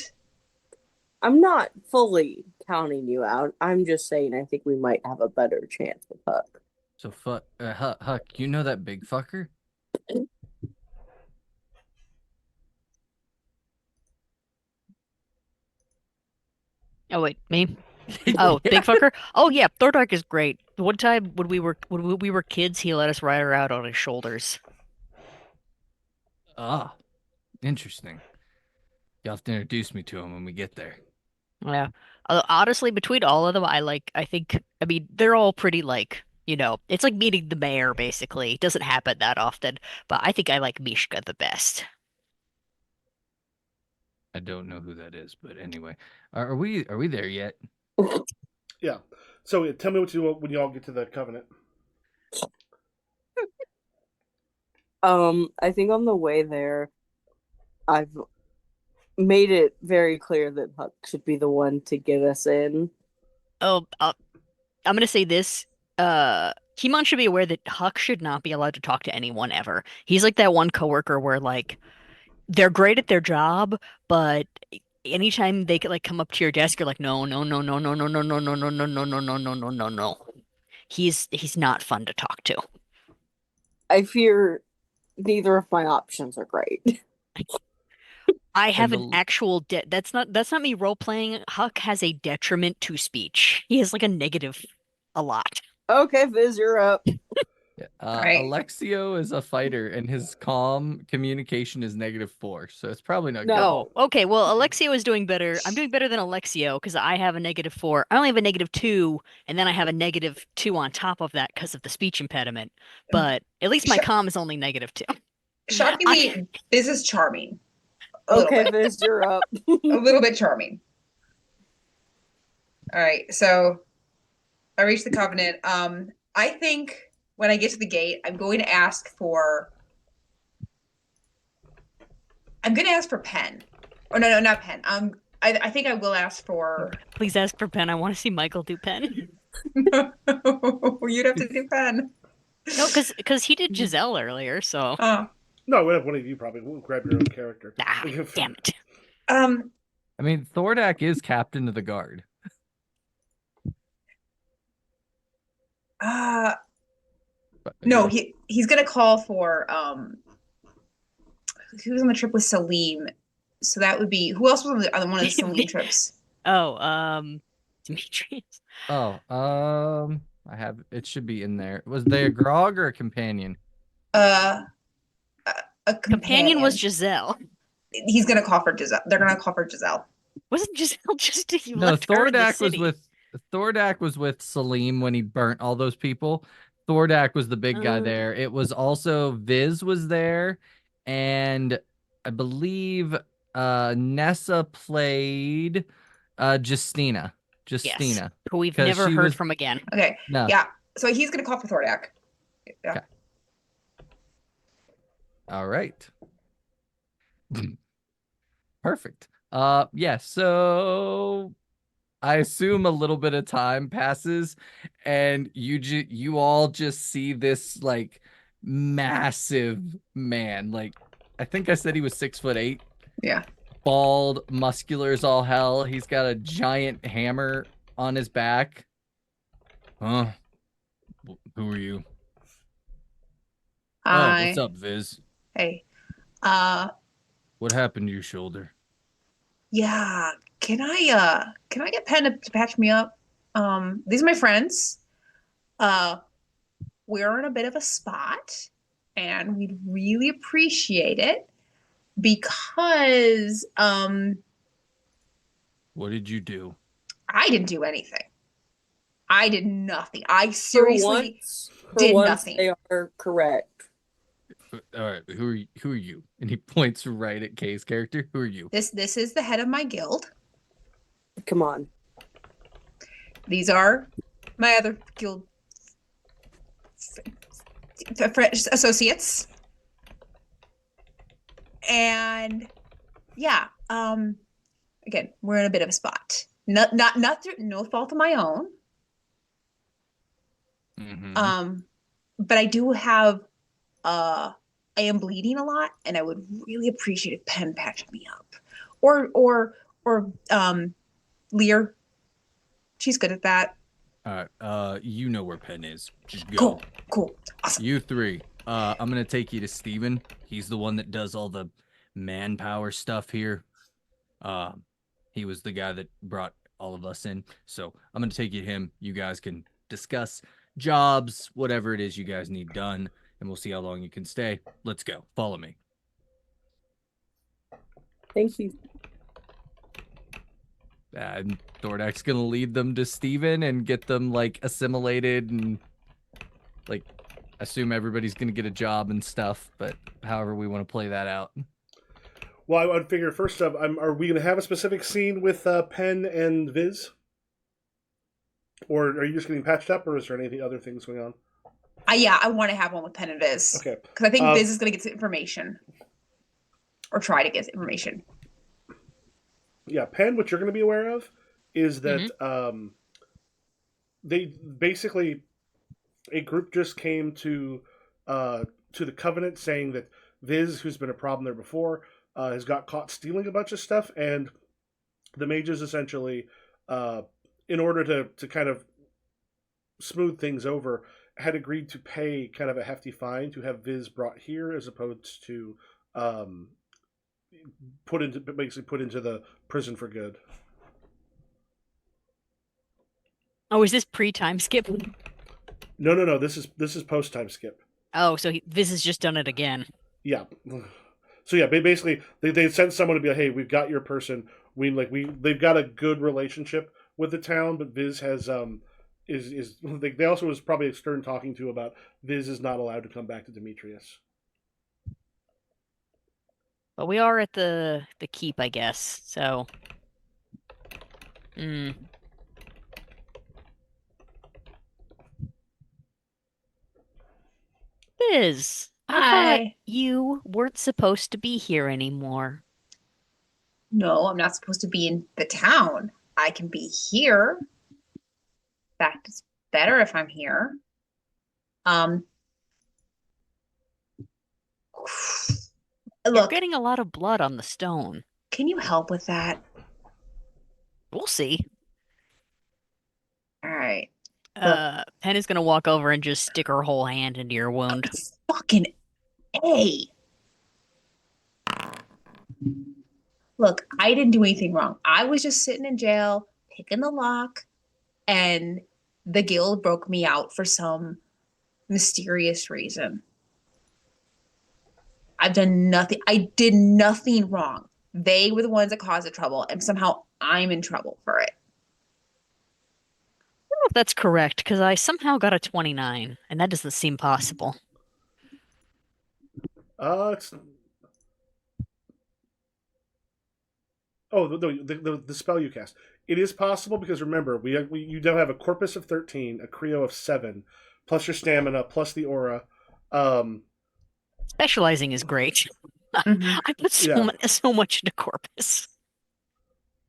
I'm not fully counting you out. I'm just saying I think we might have a better chance with Huck. So, Huck, you know that big fucker? Oh wait, me? Oh, Yeah. big fucker. Oh yeah, Thordark is great. One time when we were kids, he let us ride her out on his shoulders. Ah, interesting. You'll have to introduce me to him when we get there. Yeah. Honestly, between all of them, I mean, they're all pretty like, it's like meeting the mayor basically. It doesn't happen that often, but I think I like Mishka the best. I don't know who that is, but anyway, are we there yet? Yeah. So tell me what you when you all get to the Covenant. I think on the way there, I've made it very clear that Huck should be the one to get us in. Oh, I'm gonna say this. Kimon should be aware that Huck should not be allowed to talk to anyone ever. He's like that one coworker where like they're great at their job, but anytime they could like come up to your desk, you're like, no, no, no, no, no, no, no, no, no, no, no, no, no, no, no, no, no, no. He's not fun to talk to. I fear neither of my options are great. I have And an actual that's not me role playing. Huck has a detriment to speech. He has like a negative a lot. Okay, Viz, you're up. Right. Alexio is a fighter, and his calm communication is -4, so it's probably not No. Oh, okay. Well, Alexio is doing better. I'm doing better than Alexio because I have a -4. I only have a -2, and then I have a -2 on top of that because of the speech impediment. But at least my Sh- calm is only -2. Shockingly, this is charming. A little Okay, bit. Viz, you're up. A little bit charming. All right, so I reached the Covenant. I think when I get to the gate, I'm going to ask for Pen. Oh no, not Pen. I think I will ask for. Please ask for Pen. I want to see Michael do Pen. No, you'd have to do Pen. No, because he did Giselle earlier, so. No, we have one of you probably. We'll grab your own character. Ah, damn it. I mean, Thordak is captain of the guard. But, No, yeah. he's gonna call for who was on the trip with Salim. So that would be who else was on one of the Salim trips? Oh, Demetrias. Oh, I have it should be in there. Was they a grog or a companion? A Companion was Giselle. He's gonna call for Giselle. They're gonna call for Giselle. Wasn't Giselle just you No, left her in the Thordak was with Salim when he burnt all those people. Thordak was the big guy there. It was also Viz was there, and I believe Nessa played Justina. Yes, who we've never heard from again. Okay. No. Yeah. So he's gonna call for Thordak. Yeah. Okay. All right. Perfect. Yeah, so I assume a little bit of time passes and you all just see this like massive man. Like, I think I said he was 6'8". Yeah. Bald, muscular as all hell. He's got a giant hammer on his back. Huh? Who are you? Oh, what's up, Viz? Hey. What happened to your shoulder? Yeah. Can I get Pen to patch me up? These are my friends. We're in a bit of a spot, and we'd really appreciate it because What did you do? I didn't do anything. I did nothing. I For seriously once, did nothing. they are correct. All right, who are you? And he points right at Kay's character. Who are you? This is the head of my guild. Come on. These are my other guild associates. And yeah, again, we're in a bit of a spot. Not through no fault of my own. But I do have I am bleeding a lot, and I would really appreciate if Pen patched me up. Or Lear. She's good at that. All right, you know where Pen is. Just go. Cool. Awesome. You three. I'm gonna take you to Steven. He's the one that does all the manpower stuff here. He was the guy that brought all of us in. So I'm gonna take you to him. You guys can discuss jobs, whatever it is you guys need done, and we'll see how long you can stay. Let's go. Follow me. Thank you. And Thordak's gonna lead them to Steven and get them like assimilated and like assume everybody's gonna get a job and stuff, but however we want to play that out. Well, I would figure first up, are we going to have a specific scene with Pen and Viz? Or are you just getting patched up, or is there any other things going on? Yeah, I want to have one with Pen and Viz. Okay. Because I think Viz is going to get some information. Or try to get information. Yeah, Pen, what you're going to be aware of is that they basically, a group just came to the Covenant saying that Viz, who's been a problem there before, has got caught stealing a bunch of stuff, and the mages essentially, in order to kind of smooth things over, had agreed to pay kind of a hefty fine to have Viz brought here as opposed to put into the prison for good. Oh, is this pre-time skip? No. This is post time skip. Oh, so Viz has just done it again. Yeah. So yeah, basically they sent someone to be like, hey, we've got your person. They've got a good relationship with the town, but Viz has they also was probably a stern talking to about Viz is not allowed to come back to Demetrias. But we are at the keep, I guess. So, Viz, I thought you weren't supposed to be here anymore. No, I'm not supposed to be in the town. I can be here. In fact, it's better if I'm here. You're Look, getting a lot of blood on the stone. Can you help with that? We'll see. All right. Pen is gonna walk over and just stick her whole hand into your wound. Fucking A. Look, I didn't do anything wrong. I was just sitting in jail, picking the lock, and the guild broke me out for some mysterious reason. I've done nothing. I did nothing wrong. They were the ones that caused the trouble, and somehow I'm in trouble for it. I don't know if that's correct, because I somehow got a 29, and that doesn't seem possible. It's... Oh, the spell you cast. It is possible because remember, you don't have a corpus of 13, a creo of 7, plus your stamina, plus the aura. Specializing is great. I put so much into corpus.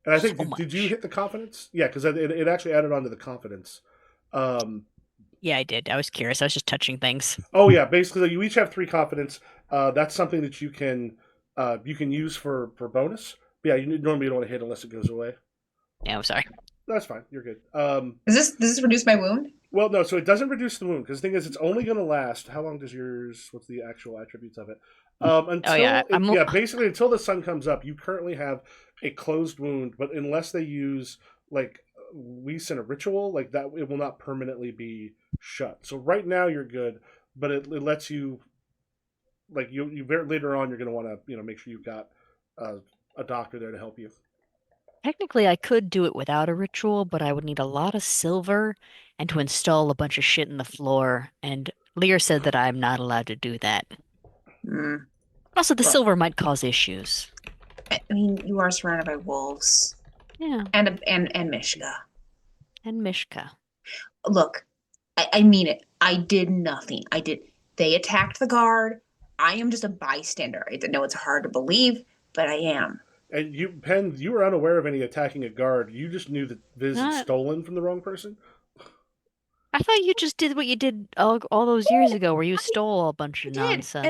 And I think, did you hit the confidence? Yeah, because it actually added on to the confidence. Yeah, I did. I was curious. I was just touching things. Oh yeah, basically you each have 3 confidence. That's something that you can use for bonus. But yeah, normally you don't want to hit unless it goes away. Yeah, I'm sorry. That's fine. You're good. Does this reduce my wound? Well, no, so it doesn't reduce the wound because the thing is, it's only going to last. How long does yours? What's the actual attributes of it? Oh yeah, Basically until the sun comes up, you currently have a closed wound, but unless they use like we send a ritual like that, it will not permanently be shut. So right now you're good, but it lets you like you very later on you're going to want to make sure you've got a doctor there to help you. technically I could do it without a ritual, but I would need a lot of silver and to install a bunch of shit in the floor. And Lear said that I'm not allowed to do that. Mm. Also, the Well, silver might cause issues. I mean, you are surrounded by wolves Yeah, and Mishka. and Mishka. Look, I mean it. I did nothing. They attacked the guard. I am just a bystander. I know it's hard to believe, but I am. And you, Penn, you were unaware of any attacking a guard. You just knew that Viz had Not. stolen from the wrong person. I thought you just did what you did all those years ago, where you stole a bunch I of did, and nonsense.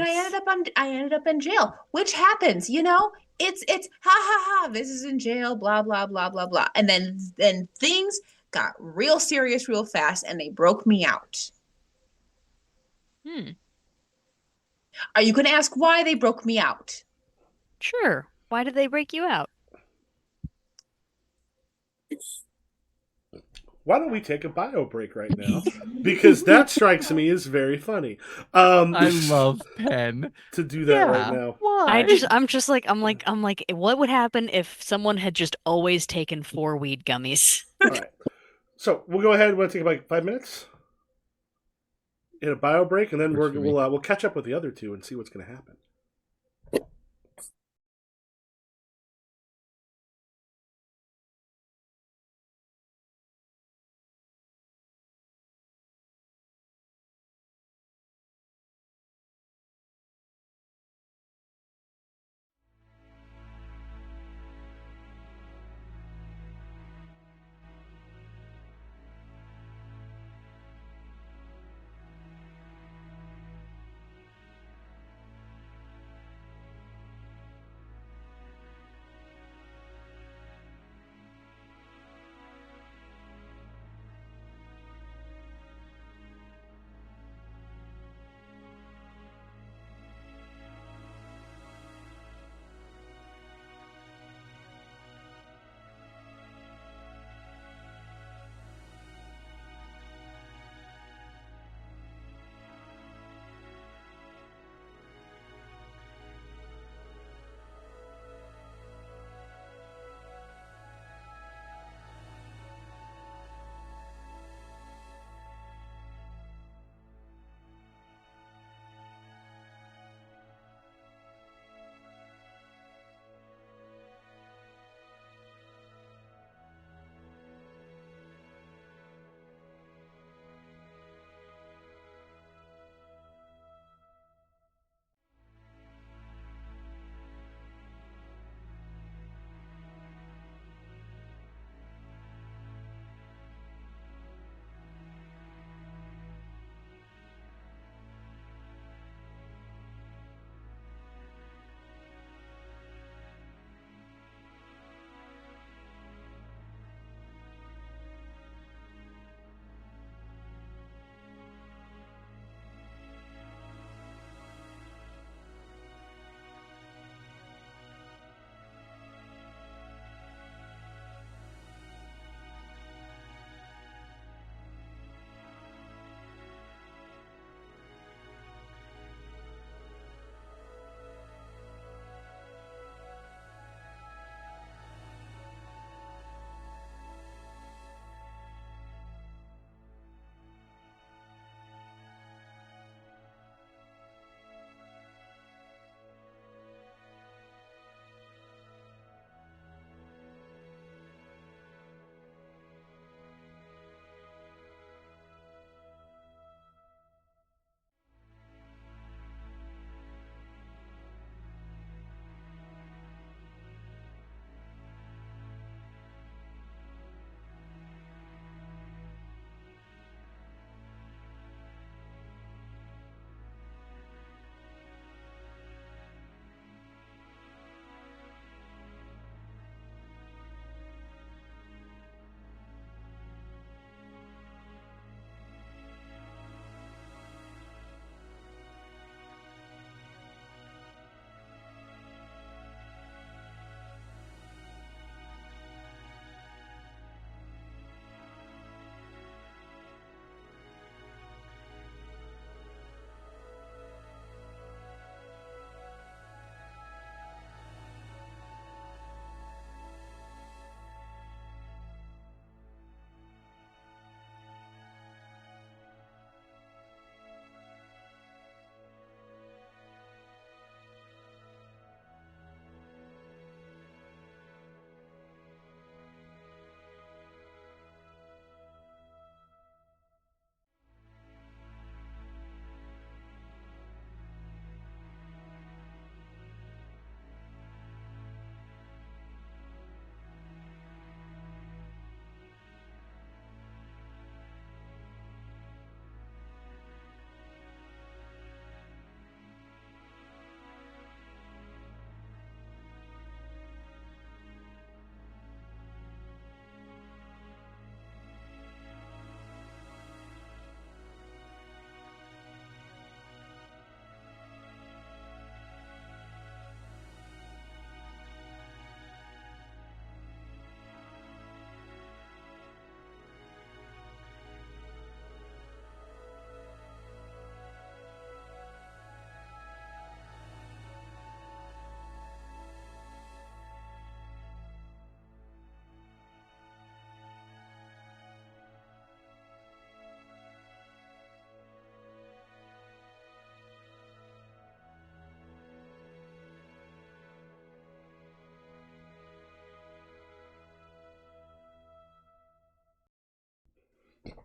I ended up in jail, which happens, you know. It's ha ha ha. This is in jail. Blah blah blah blah blah. And then things got real serious real fast, and they broke me out. Hmm. Are you going to ask why they broke me out? Sure. Why did they break you out? Why don't we take a bio break right now? Because that strikes me as very funny. I love Penn. To do that right Yeah, now. why? I'm like, what would happen if someone had just always taken 4 weed gummies? All right. So we'll go ahead. We'll take like 5 minutes, hit a bio break, and then Works for me. we'll catch up with the other two and see what's going to happen.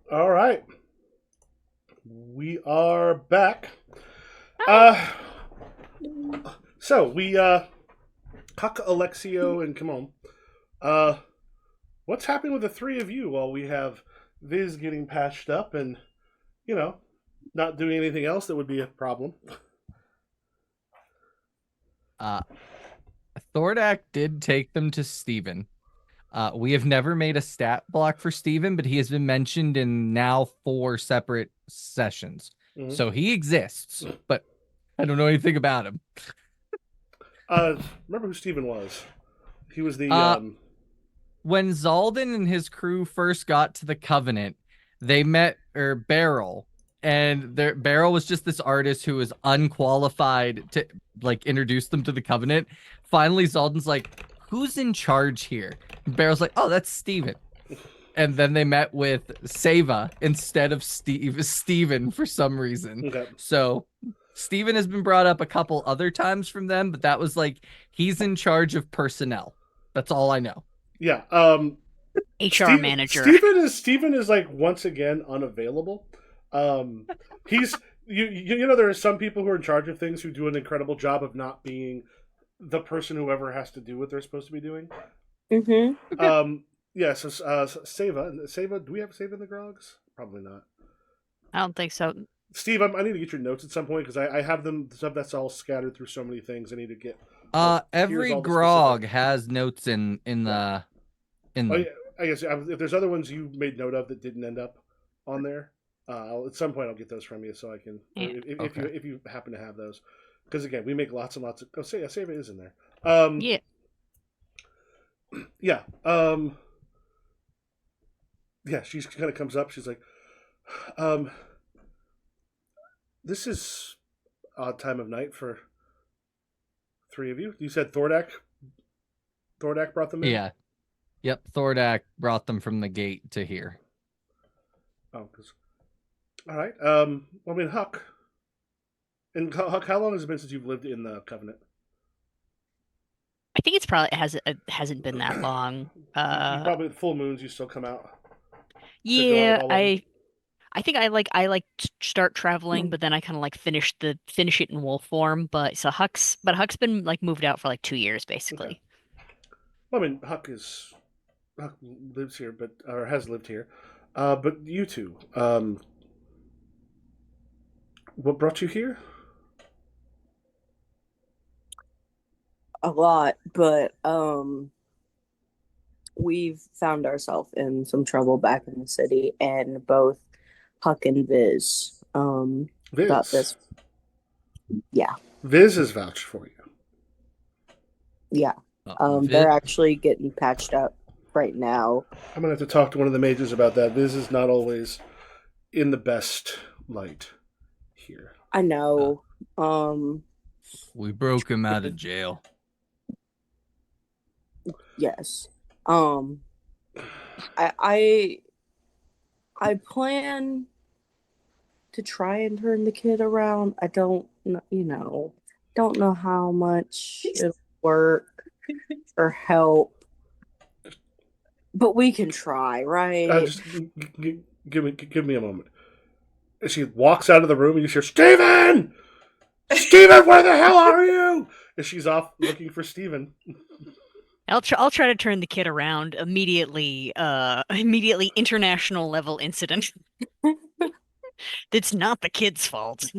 All right. We are back. So we Huck, Alexio, and Kimon. What's happening with the three of you while we have Viz getting patched up and not doing anything else that would be a problem? Thordak did take them to Steven. We have never made a stat block for Steven, but he has been mentioned in now 4 separate sessions. Mhm. So he exists, but I don't know anything about him. Remember who Steven was? He was the When Zaldan and his crew first got to the Covenant, they met Beryl, and Beryl was just this artist who was unqualified to introduce them to the Covenant. Finally, Zaldan's like, "Who's in charge here?" And Beryl's like, "Oh, that's Steven." And then they met with Seva instead of Steven for some reason. Okay. So Steven has been brought up a couple other times from them, but that was he's in charge of personnel. That's all I know. Yeah. HR manager. Steven is once again unavailable. He's there are some people who are in charge of things who do an incredible job of not being the person who ever has to do what they're supposed to be doing. Mm-hmm. Yeah, so Seva, do we have Seva in the Grogs? Probably not. I don't think so. Steve, I need to get your notes at some point because I have them stuff that's all scattered through so many things. I need to get. Every grog has notes in the. Yeah, I guess if there's other ones you made note of that didn't end up on there, at some point I'll get those from you so I can. Yeah. If you happen to have those, because again we make lots and lots of. Seva is in there. Yeah. Yeah. Yeah, she kind of comes up. She's like, this is odd time of night for 3 of you. You said Thordak brought them in? Yeah. Yep, Thordak brought them from the gate to here. Oh, all right. Well, I mean, Huck. And Huck, how long has it been since you've lived in the Covenant? I think it hasn't been that long. You probably full moons. You still come out. Yeah, I think I start traveling, but then I kind of finish it in wolf form. But Huck's been moved out for 2 years basically. Okay. Well, I mean, Huck lives here, or has lived here. But you two, what brought you here? A lot, but we've found ourselves in some trouble back in the city, and both Huck and Viz got this. Yeah. Viz has vouched for you. Yeah. They're actually getting patched up right now. I'm gonna have to talk to one of the mages about that. Viz is not always in the best light here. I know. We broke him out of jail. Yes. I plan to try and turn the kid around. I don't know how much it'll work or help, but we can try, right? Just give me a moment. And she walks out of the room, and you hear, "Steven! Steven, where the hell are you?" And she's off looking for Steven. I'll try to turn the kid around immediately. Immediately international level incident. It's not the kid's fault.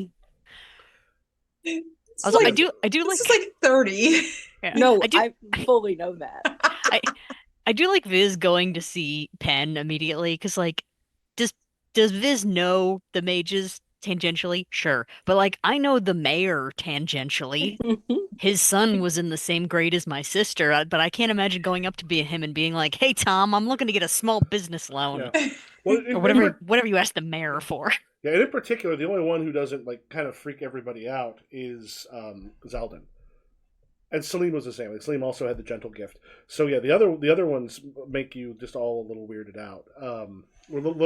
Also, I do this is 30. Yeah, No, I fully know that. I do like Viz going to see Penn immediately because does Viz know the mages tangentially? Sure, but I know the mayor tangentially. His son was in the same grade as my sister, but I can't imagine going up to him and being like, "Hey, Tom, I'm looking to get a small business loan," Well, or whatever you ask the mayor for. Yeah, and in particular, the only one who doesn't kind of freak everybody out is Zaldan. And Salim was the same. Salim also had the gentle gift. So yeah, the other ones make you just all a little weirded out. I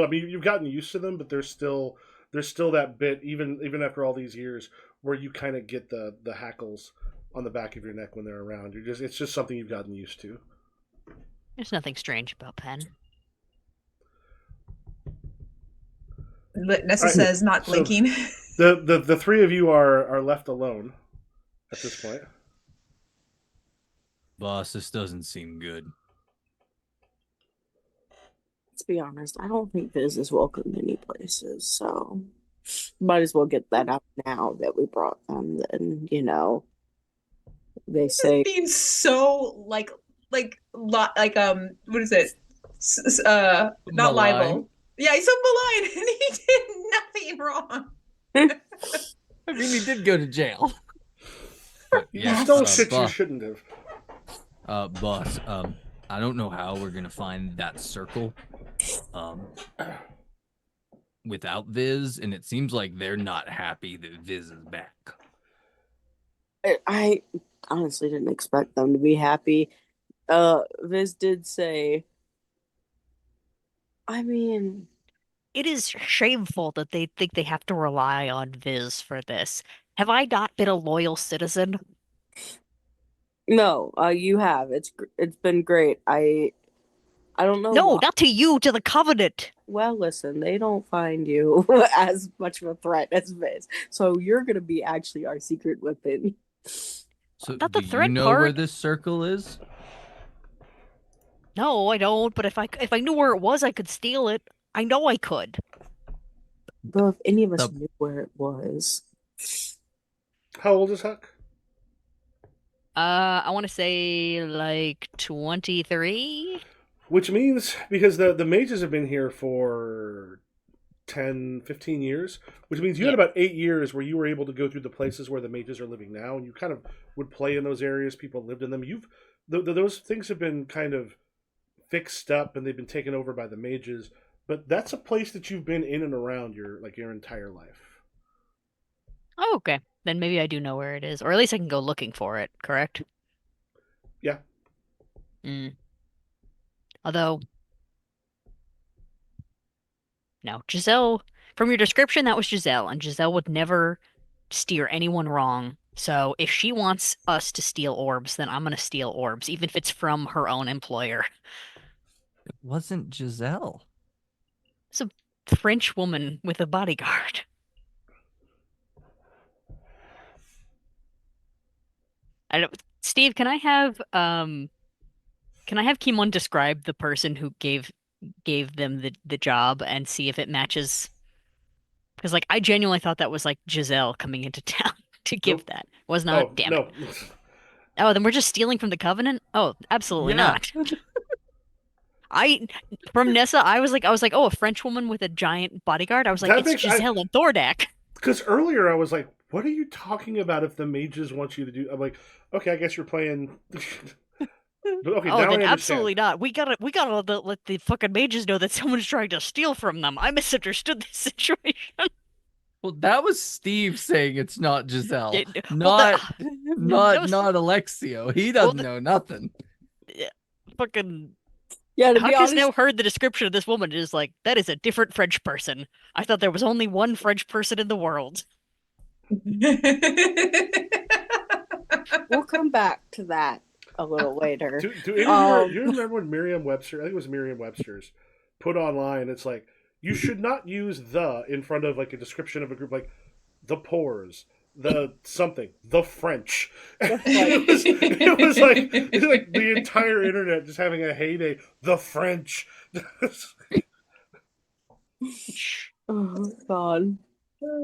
mean, you've gotten used to them, but there's still that bit even after all these years where you kind of get the hackles on the back of your neck when they're around. It's just something you've gotten used to. There's nothing strange about Penn. Nessa All right, says, not so blinking. the three of you are left alone at this point. Boss, this doesn't seem good. Let's be honest. I don't think Viz is welcome many places, so might as well get that out now that we brought them. Then they say Being so what is it? Not Malign. libel. Yeah, he's so malign, and he did nothing wrong. I mean, he did go to jail. But You yes, stole shit you boss, shouldn't have. boss, I don't know how we're gonna find that circle, without Viz, and it seems like they're not happy that Viz is back. I honestly didn't expect them to be happy. Viz did say, I mean, It is shameful that they think they have to rely on Viz for this. Have I not been a loyal citizen? no, you have. It's been great. I don't know No, why. not to you, to the Covenant. Well, listen, they don't find you as much of a threat as Viz, so you're gonna be actually our secret weapon. So, Not the do you threat know where part. this circle is? No, I don't, but if I knew where it was, I could steal it. I know I could. Though if any of us The- knew where it was, How old is Huck? I want to say like 23. Which means, because the mages have been here for 10, 15 years, which means you had Yeah. about 8 years where you were able to go through the places where the mages are living now, and you kind of would play in those areas. People lived in them. Those things have been kind of fixed up, and they've been taken over by the mages. But that's a place that you've been in and around your entire life. Oh, okay. Then maybe I do know where it is, or at least I can go looking for it, correct? Yeah. Mm. Although, no, Giselle, from your description, that was Giselle, and Giselle would never steer anyone wrong. So if she wants us to steal orbs, then I'm gonna steal orbs, even if it's from her own employer. It wasn't Giselle. It's a French woman with a bodyguard. I don't, Steve, can I have Kimon describe the person who gave them the job and see if it matches? Because like I genuinely thought that was like Giselle coming into town to give Nope. that. Was not. Oh Damn it. no. Oh, then we're just stealing from the Covenant? Oh, absolutely Yeah. not. I from Nessa, I was like, oh, a French woman with a giant bodyguard. I was like, That it's makes Giselle and Thordak. Because earlier I was like, "What are you talking about? If the mages want you to do?" I'm like, "Okay, I guess you're playing." But okay, Oh, now I then understand. absolutely not. We gotta let the fucking mages know that someone's trying to steal from them. I misunderstood this situation. Well, that was Steve saying it's not Giselle, Well, not that was not Alexio. He well, doesn't know nothing. fucking yeah, to Huck be has honest, now heard the description of this woman and is like, that is a different French person. I thought there was only one French person in the world. we'll come back to that a little later. Do any of you remember when Merriam-Webster? I think it was Merriam-Webster's put online. It's like you should not use the in front of like a description of a group, like the pores, the something, the French. It was like the entire internet just having a heyday. The French. Oh God.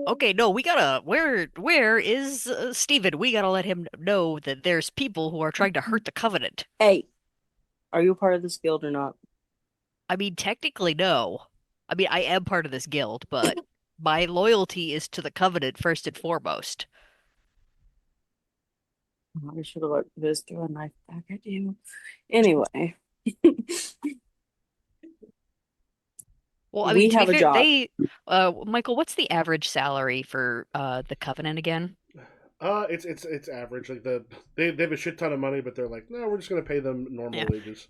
Okay, no, we gotta. Where is Steven? We gotta let him know that there's people who are trying to hurt the Covenant. Hey, are you a part of this guild or not? I mean, technically, no. I mean, I am part of this guild, but my loyalty is to the Covenant first and foremost. I should have let Viz throw a knife back at you. Anyway. Well, I We mean, to have be a fair, job. Michael, what's the average salary for the Covenant again? It's average. Like they have a shit ton of money, but they're like, no, we're just gonna pay them normal Yeah. wages.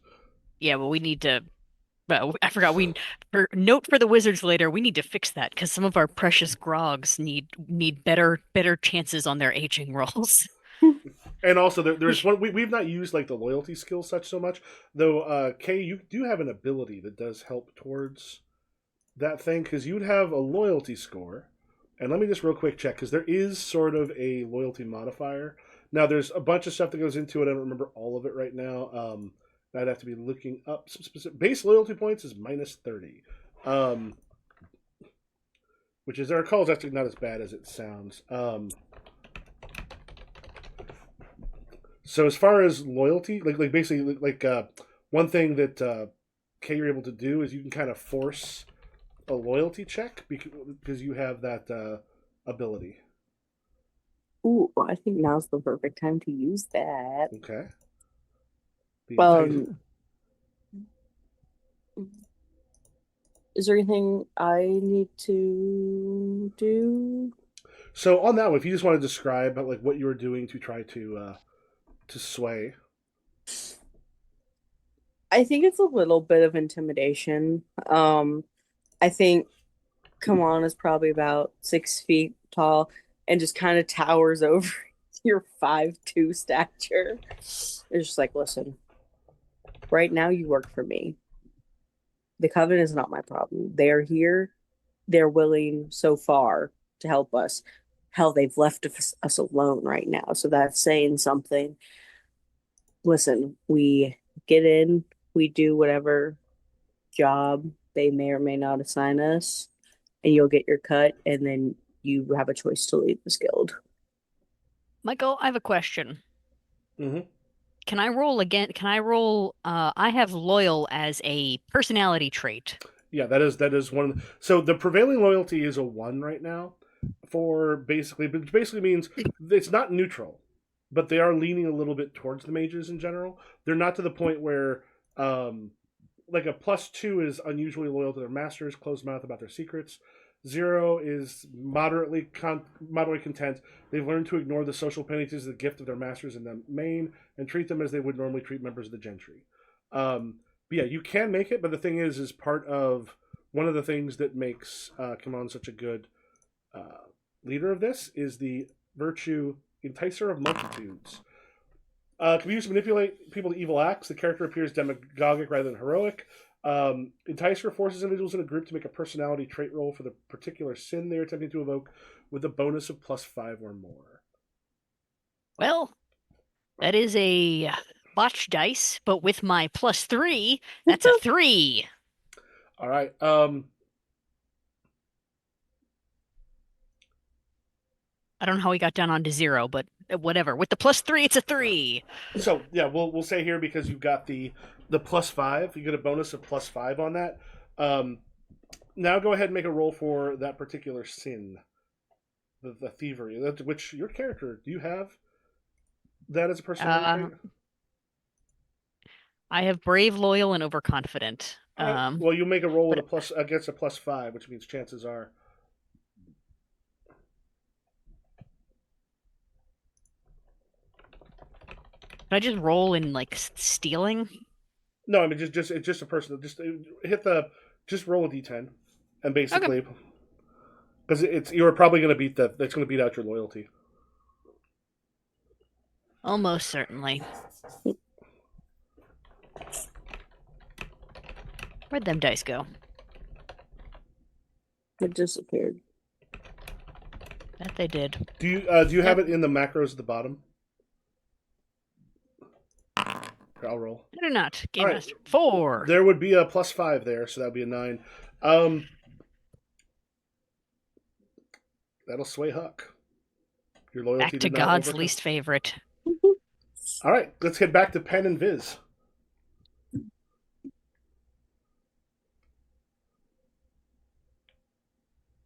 Yeah, well, we need to. Well, I forgot. Note for the wizards later. We need to fix that because some of our precious grogs need better chances on their aging rolls. And also, there's one we've not used like the loyalty skill such so much, though. Kay, you do have an ability that does help towards that thing, because you'd have a loyalty score. And let me just real quick check, because there is sort of a loyalty modifier. Now, there's a bunch of stuff that goes into it. I don't remember all of it right now. I'd have to be looking up some specific. Base loyalty points is minus 30. Which, as I recall, is actually not as bad as it sounds. So as far as loyalty, like basically, one thing that K you're able to do is you can kind of force a loyalty check because you have that ability. Ooh, I think now's the perfect time to use that. Okay. Is there anything I need to do? So on that one, if you just want to describe like what you were doing to try to sway. I think it's a little bit of intimidation. I think Kaman is probably about 6 feet tall and just kind of towers over your 5'2" stature. It's just like, listen, right now you work for me. The Coven is not my problem. They're here. They're willing so far to help us. Hell, they've left us alone right now. So that's saying something. Listen, we get in, we do whatever job they may or may not assign us, and you'll get your cut, and then you have a choice to leave this guild. Michael, I have a question. Mm-hmm. Can I roll again? Can I roll? I have loyal as a personality trait. Yeah, that is one. So the prevailing loyalty is a 1 right now, which basically means it's not neutral, but they are leaning a little bit towards the mages in general. They're not to the point where, like a +2 is unusually loyal to their masters, closed mouth about their secrets. 0 is moderately content. They've learned to ignore the social penalties of the gift of their masters in the main and treat them as they would normally treat members of the gentry. But yeah, you can make it, but the thing is part of one of the things that makes Kimon such a good leader of this is the virtue Enticer of Multitudes. Can be used to manipulate people to evil acts. The character appears demagogic rather than heroic. Enticer forces individuals in a group to make a personality trait roll for the particular sin they're attempting to evoke with a bonus of +5 or more. Well, that is a botch dice, but with my +3, that's a 3. All right. I don't know how we got down onto 0, but whatever. With the +3, it's a 3. So yeah, we'll say here because you've got the +5, you get a bonus of +5 on that. Now go ahead and make a roll for that particular sin, the thievery. Which your character, do you have that as a personality trait? I have brave, loyal, and overconfident. Right. Well, you make a roll with against a +5, which means chances are. Can I just roll in like stealing? No, I mean it's just a person. Just roll a d10, and basically, because you're probably going to beat that. That's going to beat out your loyalty. Almost certainly. Where'd them dice go? It disappeared. That they did. Do you have it in the macros at the bottom? I'll roll. I do not. Game All right. Master. 4. There would be a +5 there, so that'd be a 9. That'll sway Huck. Your loyalty Back to God's least favorite. All right, let's head back to Pen and Viz.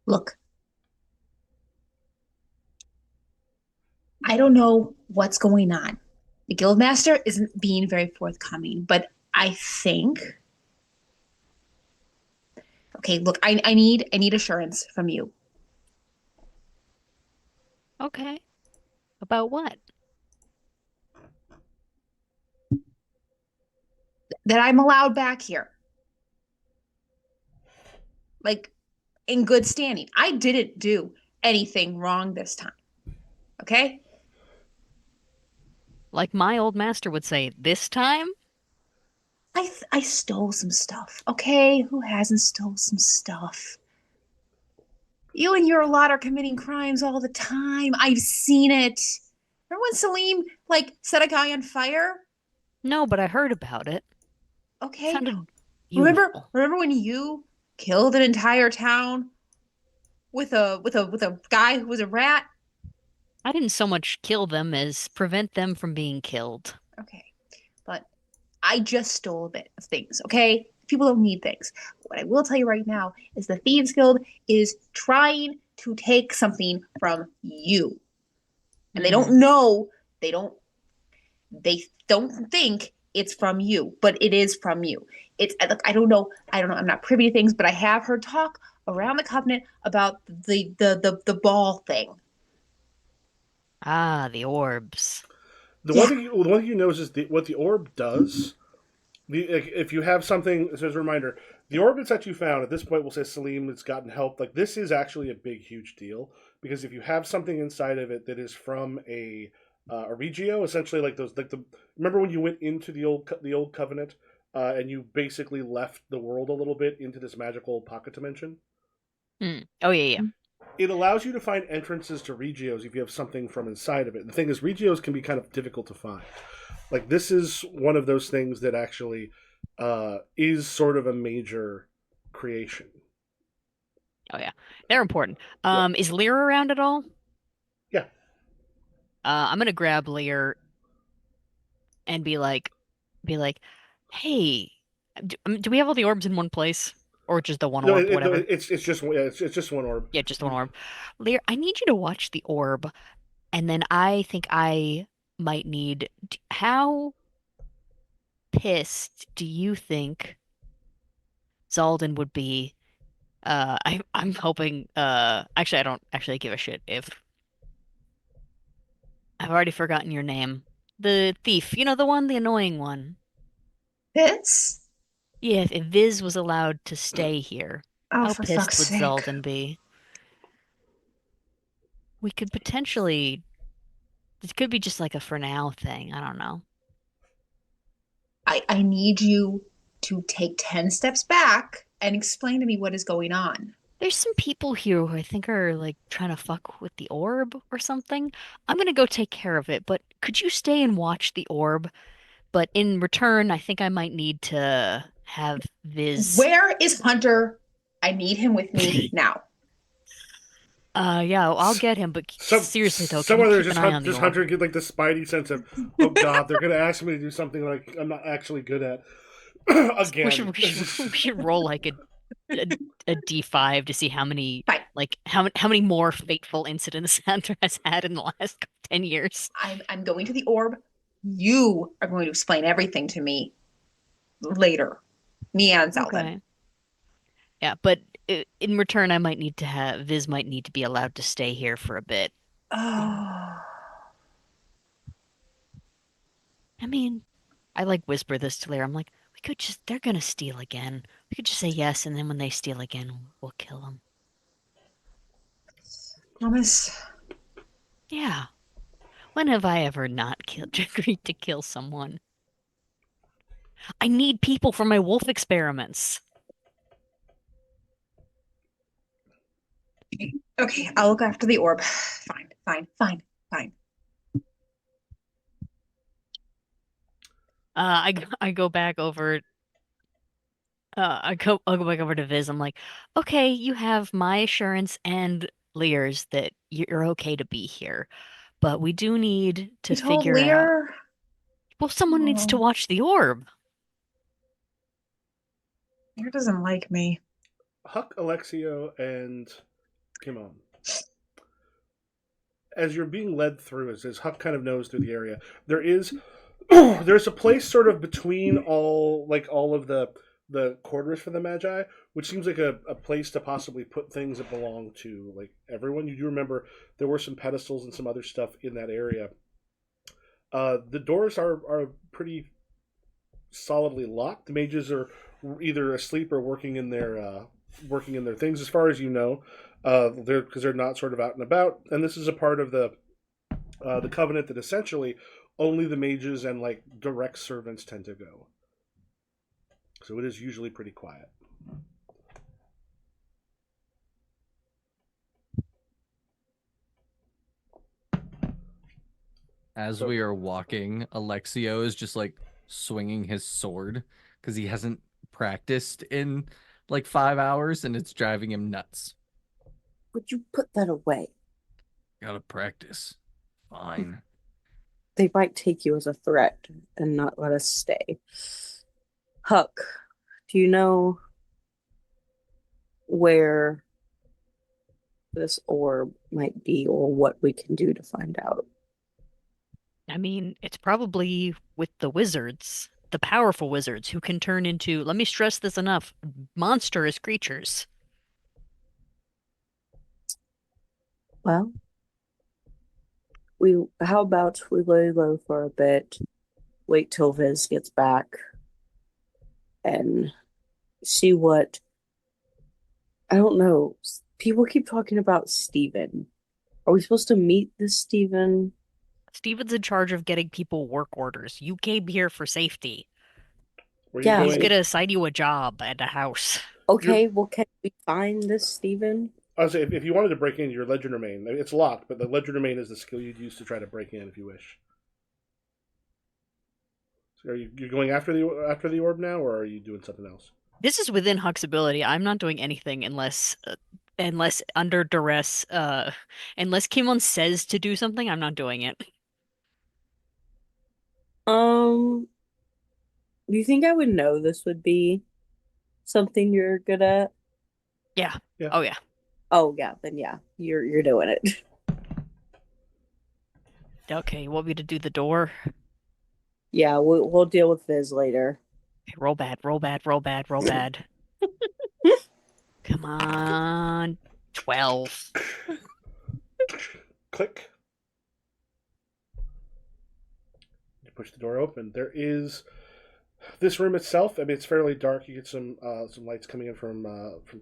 Look, I don't know what's going on. The guildmaster isn't being very forthcoming, but I think. Okay, look, I need assurance from you. Okay. About what? That I'm allowed back here. Like, in good standing. I didn't do anything wrong this time. Okay? Like my old master would say, this time? I stole some stuff. Okay, who hasn't stole some stuff? You and your lot are committing crimes all the time. I've seen it. Remember when Salim set a guy on fire? No, but I heard about it. Okay. Sounded Remember beautiful. remember when you killed an entire town with a guy who was a rat? I didn't so much kill them as prevent them from being killed. Okay. But I just stole a bit of things, okay? People don't need things. What I will tell you right now is the Thieves Guild is trying to take something from you. And they don't know, they don't think it's from you, but it is from you. It's look, I don't know, I'm not privy to things, but I have heard talk around the Covenant about the ball thing. Ah, the orbs. The one thing you know is what the orb does. If you have something, as a reminder, the orbits that you found at this point will say Salim has gotten help. Like, this is actually a big, huge deal, because if you have something inside of it that is from a regio, essentially remember when you went into the old Covenant, and you basically left the world a little bit into this magical pocket dimension. Oh yeah. It allows you to find entrances to regios if you have something from inside of it. The thing is, regios can be kind of difficult to find. Like, this is one of those things that actually is sort of a major creation. Oh yeah, they're important. Yeah. Is Lear around at all? Yeah. I'm gonna grab Lear and be like, hey, do we have all the orbs in one place, or just the one No, orb, whatever? it's just it's just one orb. Yeah, just the one orb. Lear, I need you to watch the orb, and then I think I might need. How pissed do you think Zalden would be? I'm hoping. Actually, I don't actually give a shit if I've already forgotten your name. The thief, the one, the annoying one. This? Yeah, if Viz was allowed to stay here, Oh, how for pissed fuck's would sake. Zalden be? We could potentially. It could be just like a for now thing. I don't know. I need you to take 10 steps back and explain to me what is going on. There's some people here who I think are like trying to fuck with the orb or something. I'm gonna go take care of it, but could you stay and watch the orb? But in return, I think I might need to have Viz. Where is Hunter? I need him with me now. Yeah, I'll get him, but seriously though, can somewhere you there's keep just an eye on the orb? Hunter get like the spidey sense of, oh god, they're gonna ask me to do something like I'm not actually good at. Again, We should roll like a D5 to see how many Fine. how many more fateful incidents Hunter has had in the last 10 years. I'm going to the orb. You are going to explain everything to me later. Me and Zalden. Okay. Yeah, but in return, I might need to have Viz might need to be allowed to stay here for a bit. Oh. I mean, I whisper this to Lear. I'm like, they're gonna steal again. We could just say yes, and then when they steal again, we'll kill them. Promise. Yeah. When have I ever not agreed to kill someone? I need people for my wolf experiments. Okay, I'll look after the orb. Fine. I go back over. I'll go back over to Viz. I'm like, okay, you have my assurance and Lear's that you're okay to be here, but we do need to figure out. Lear? Well, someone needs to watch the orb. Lear doesn't like me. Huck, Alexio, and Kimon. As you're being led through, as Huck kind of knows through the area, there's a place sort of between all of the quarters for the Magi, which seems like a place to possibly put things that belong to like everyone. You do remember there were some pedestals and some other stuff in that area. The doors are pretty solidly locked. The mages are either asleep or working in their things, as far as you know. Because they're not sort of out and about, and this is a part of the covenant that essentially only the mages and like direct servants tend to go. So it is usually pretty quiet. As we are walking, Alexio is just like swinging his sword because he hasn't practiced in like 5 hours and it's driving him nuts. Would you put that away? Gotta practice. Fine. They might take you as a threat and not let us stay. Huck, do you know where this orb might be or what we can do to find out? I mean, it's probably with the wizards, the powerful wizards who can turn into, let me stress this enough, monstrous creatures. Well, how about we lay low for a bit, wait till Viz gets back, and see what. I don't know. People keep talking about Steven. Are we supposed to meet this Steven? Steven's in charge of getting people work orders. You came here for safety. Were you Yeah, He's going? gonna assign you a job and a house. Okay, well, can we find this Steven? I was say if you wanted to break in, your legend remain. It's locked, but the legend remain is the skill you'd use to try to break in if you wish. So are you going after the orb now, or are you doing something else? This is within Huck's ability. I'm not doing anything unless under duress. Unless Kimon says to do something, I'm not doing it. Do you think I would know this would be something you're good at? Yeah. Yeah. Oh yeah. Oh yeah, then yeah, you're doing it. Okay, you want me to do the door? Yeah, we'll deal with Viz later. Okay, roll bad, roll bad, roll bad, roll bad. Come on. 12. Click. You push the door open. There is this room itself. I mean, it's fairly dark. You get some lights coming in from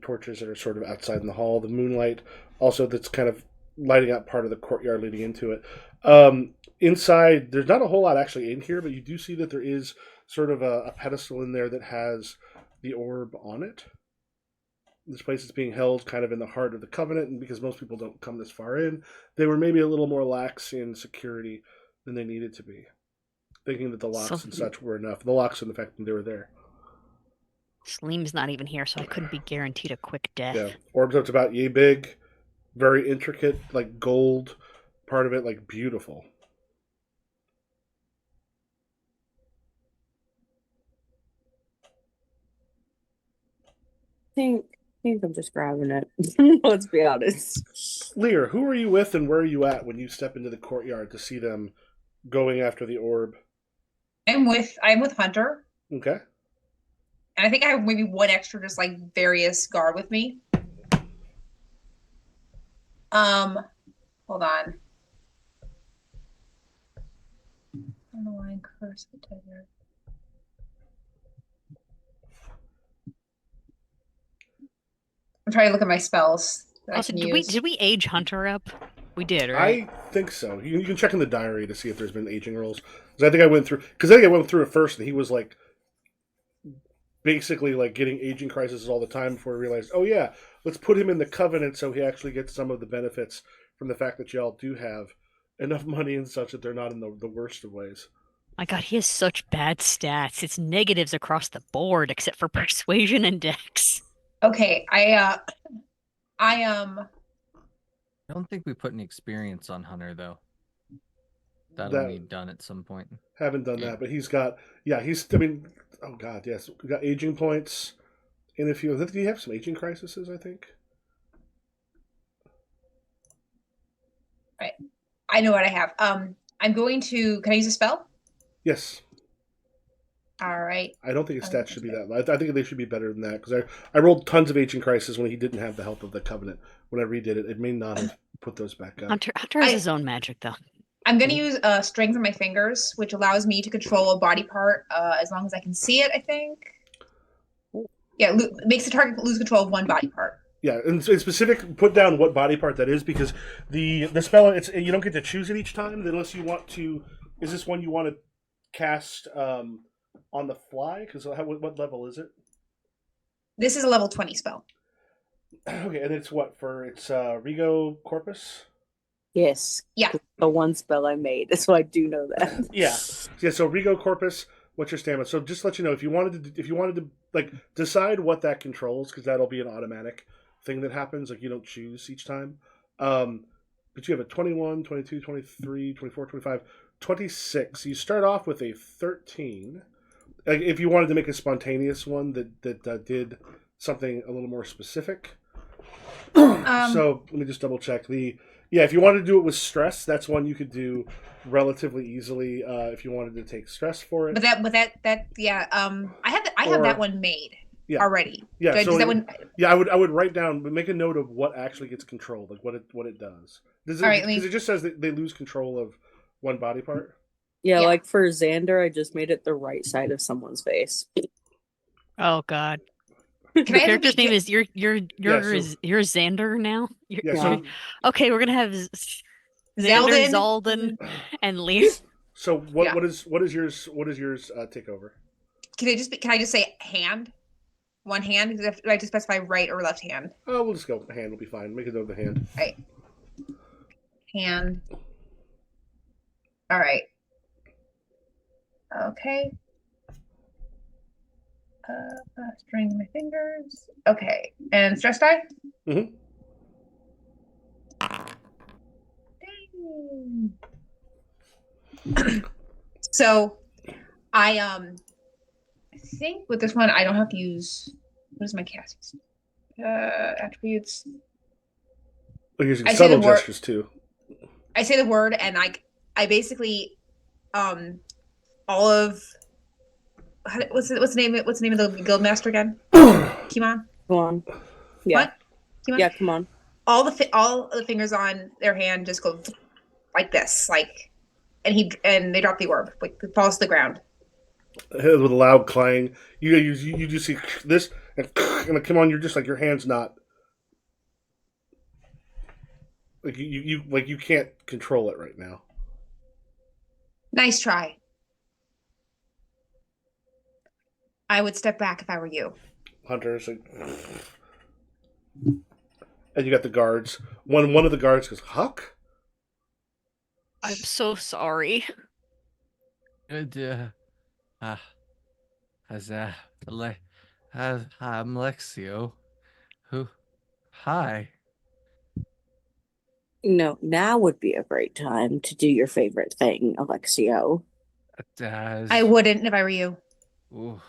torches that are sort of outside in the hall. The moonlight also that's kind of lighting up part of the courtyard leading into it. Inside, there's not a whole lot actually in here, but you do see that there is sort of a pedestal in there that has the orb on it. This place is being held kind of in the heart of the Covenant, and because most people don't come this far in, they were maybe a little more lax in security than they needed to be, thinking that the locks and such were enough. The locks and the fact that they were there. Slim's not even here, so I couldn't be guaranteed a quick death. Yeah, orb's up to about yay big, very intricate, like gold, part of it like beautiful. I think I'm just grabbing it. Let's be honest. Lear, who are you with and where are you at when you step into the courtyard to see them going after the orb? I'm with Hunter, Okay. and I think I have maybe one extra, just like various guard with me. Hold on. I don't know why I cursed the tether. I'm trying to look at my spells that Also, I can use. did we age Hunter up? We did, right? I think so. You can check in the diary to see if there's been aging rolls. Because I think I went through it first, and he was like basically like getting aging crises all the time before I realized, oh yeah, let's put him in the Covenant so he actually gets some of the benefits from the fact that y'all do have enough money and such that they're not in the worst of ways. My God, he has such bad stats. It's negatives across the board, except for persuasion and dex. Okay, I I don't think we put any experience on Hunter though. That'll be done at some point. Haven't done that, but he's got I mean, oh god, yes, we got aging points in a few. Did he have some aging crises? I think. Right. I know what I have. I'm going to. Can I use a spell? Yes. All right. I don't think his stats should be that low. I think they should be better than that because I rolled tons of aging crisis when he didn't have the help of the Covenant. When I redid it, it may not have put those back up. Hunter has his own magic, though. I'm going to use strength on my fingers, which allows me to control a body part as long as I can see it, I think. Yeah, makes the target lose control of one body part. Yeah, and in specific, put down what body part that is because the spell, you don't get to choose it each time unless you want to. Is this one you want to cast on the fly? Because what level is it? This is a level 20 spell. Okay, and it's what for? It's Rego Corpus. Yes. Yeah. The one spell I made, so I do know that. Yeah. So Rego Corpus. What's your stamina? So just to let you know, if you wanted to like decide what that controls, because that'll be an automatic thing that happens. Like you don't choose each time. But you have a 21, 22, 23, 24, 25, 26. You start off with a 13. Like, if you wanted to make a spontaneous one that did something a little more specific. So let me just double check if you wanted to do it with stress, that's one you could do relatively easily if you wanted to take stress for it. But that I have that one made already. Yeah, does that one? Yeah, I would write down, but make a note of what actually gets controlled, like what it does. Because it just says that they lose control of one body part. Yeah, like for Xander, I just made it the right side of someone's face. Oh God. The character's name is you're Xander now. Okay, we're gonna have Xander, Zalden, and Lee. So what is yours take over? Can I just say hand? One hand? Do I have to specify right or left hand? Oh, we'll just go hand. Will be fine. Make it over the hand. Right. Hand. All right. Okay. String my fingers. Okay. And stress die? Mm-hmm. Dang. So I think with this one I don't have to use what is my cast? Attributes. We're using subtle gestures too. I say the word and I basically all of what's the name of the guild master again? Kimon? Come on. Yeah. What? Kimon? Yeah, come on. All the fingers on their hand just go like this, and they drop the orb, like it falls to the ground. With a loud clang. You just see this and come on, you're just like your hand's not like you can't control it right now. Nice try. I would step back if I were you. Hunter's like, and you got the guards. One of the guards goes, "Huck." I'm so sorry. I'm Lexio. Hi. No, now would be a great time to do your favorite thing, Alexio. I wouldn't if I were you. Ooh.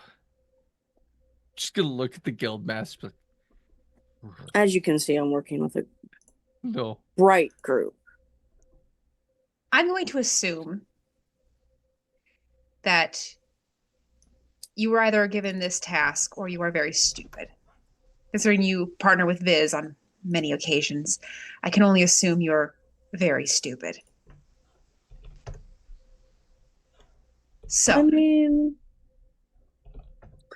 Just gonna look at the guild master. As you can see, I'm working with a bright group. I'm going to assume that you were either given this task or you are very stupid. Considering you partner with Viz on many occasions, I can only assume you're very stupid. So, I mean,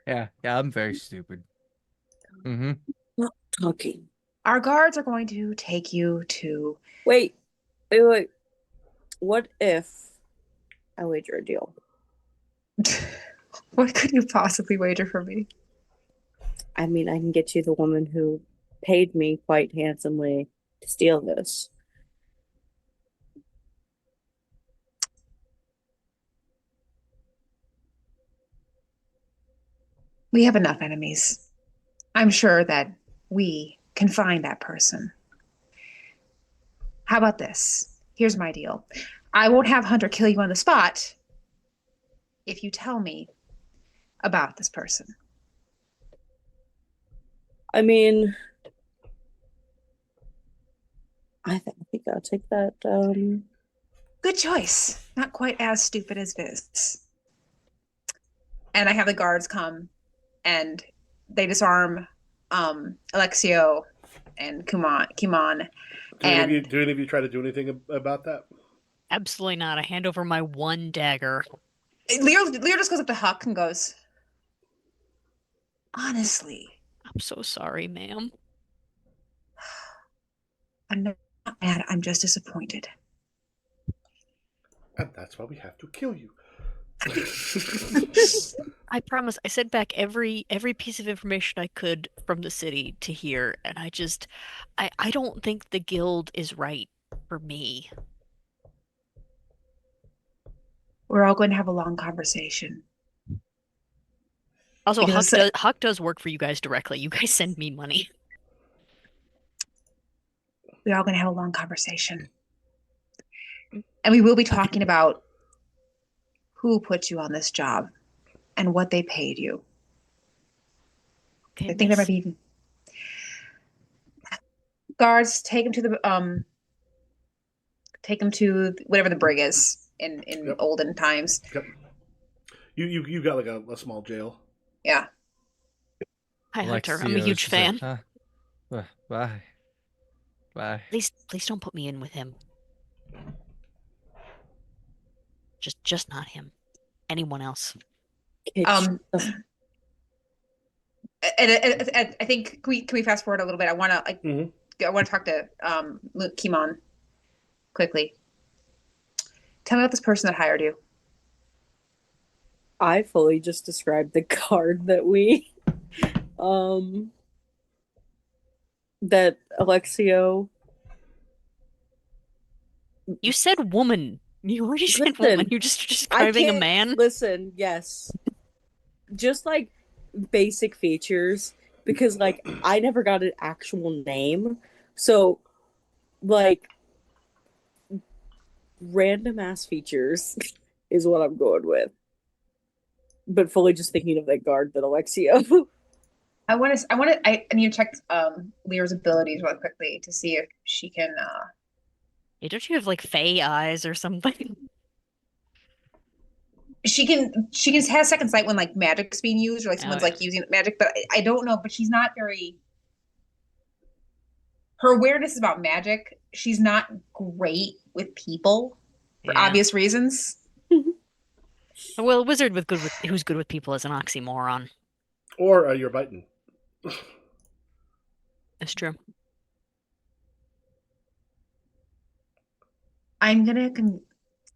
yeah, I'm very stupid. Mm-hmm. Not talking. Our guards are going to take you to... Wait. What if I wager a deal? What could you possibly wager for me? I mean, I can get you the woman who paid me quite handsomely to steal this. We have enough enemies. I'm sure that we can find that person. How about this? Here's my deal. I won't have Hunter kill you on the spot if you tell me about this person. I mean, I think I'll take that. Good choice. Not quite as stupid as Viz. And I have the guards come and they disarm Alexio and Kimon. Do any of you try to do anything about that? Absolutely not. I hand over my one dagger. Leo just goes up to Huck and goes, honestly. I'm so sorry, ma'am. I'm not mad. I'm just disappointed. And that's why we have to kill you. I promise I sent back every piece of information I could from the city to here, and I don't think the guild is right for me. We're all going to have a long conversation. Also, Because Huck does work for you guys directly. You guys send me money. we're all going to have a long conversation. And we will be talking about who put you on this job and what they paid you. Okay, I think there might be guards, take him to whatever the brig is in Yep. olden times. Yep. You got like a small jail. Yeah. Hi, Hunter. I'm a Alexio's huge just fan. Bye. Bye. Please don't put me in with him. Just not him. Anyone else. And I think can we fast forward a little bit? I want to talk to Luke Kimon quickly. Tell me about this person that hired you. I fully just described the card that we that Alexio. You said woman. You already said woman. You're just describing a man. Listen, yes. Just like basic features, because like I never got an actual name. So like random ass features is what I'm going with. But fully just thinking of that guard that Alexio. I need to check Lear's abilities really quickly to see if she can Hey, don't you have like fey eyes or something? she has second sight when like magic's being used or like someone's like using magic, but I don't know, but she's not very her awareness is about magic. She's not great with people for obvious reasons. Well, a wizard who's good with people is an oxymoron. Or you're biting. That's true. I'm gonna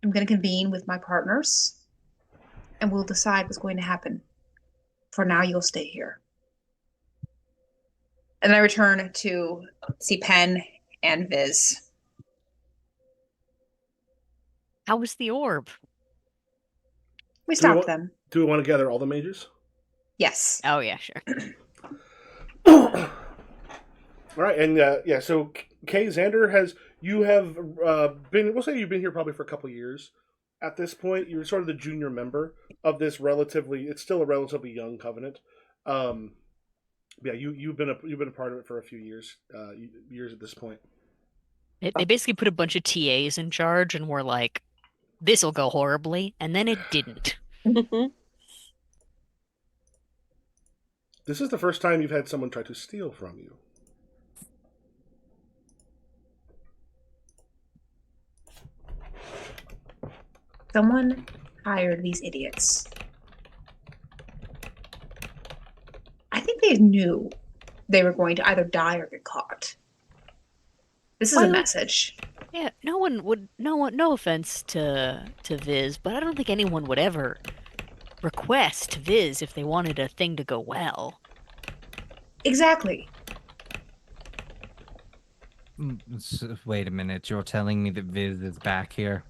convene with my partners, and we'll decide what's going to happen. For now, you'll stay here. And I return to see Penn and Viz. How was the orb? We stopped them. Do we want to gather all the mages? Yes. Oh yeah, sure. All right, and so Kay Xander you have been. We'll say you've been here probably for a couple of years. At this point, you're sort of the junior member of this it's still a relatively young covenant. You've been a part of it for a few years at this point. They basically put a bunch of TAs in charge and were like, "This will go horribly," and then it didn't. This is the first time you've had someone try to steal from you. Someone hired these idiots. I think they knew they were going to either die or get caught. This is a message. Yeah, no offense to Viz, but I don't think anyone would ever request Viz if they wanted a thing to go well. Exactly. Wait a minute, you're telling me that Viz is back here?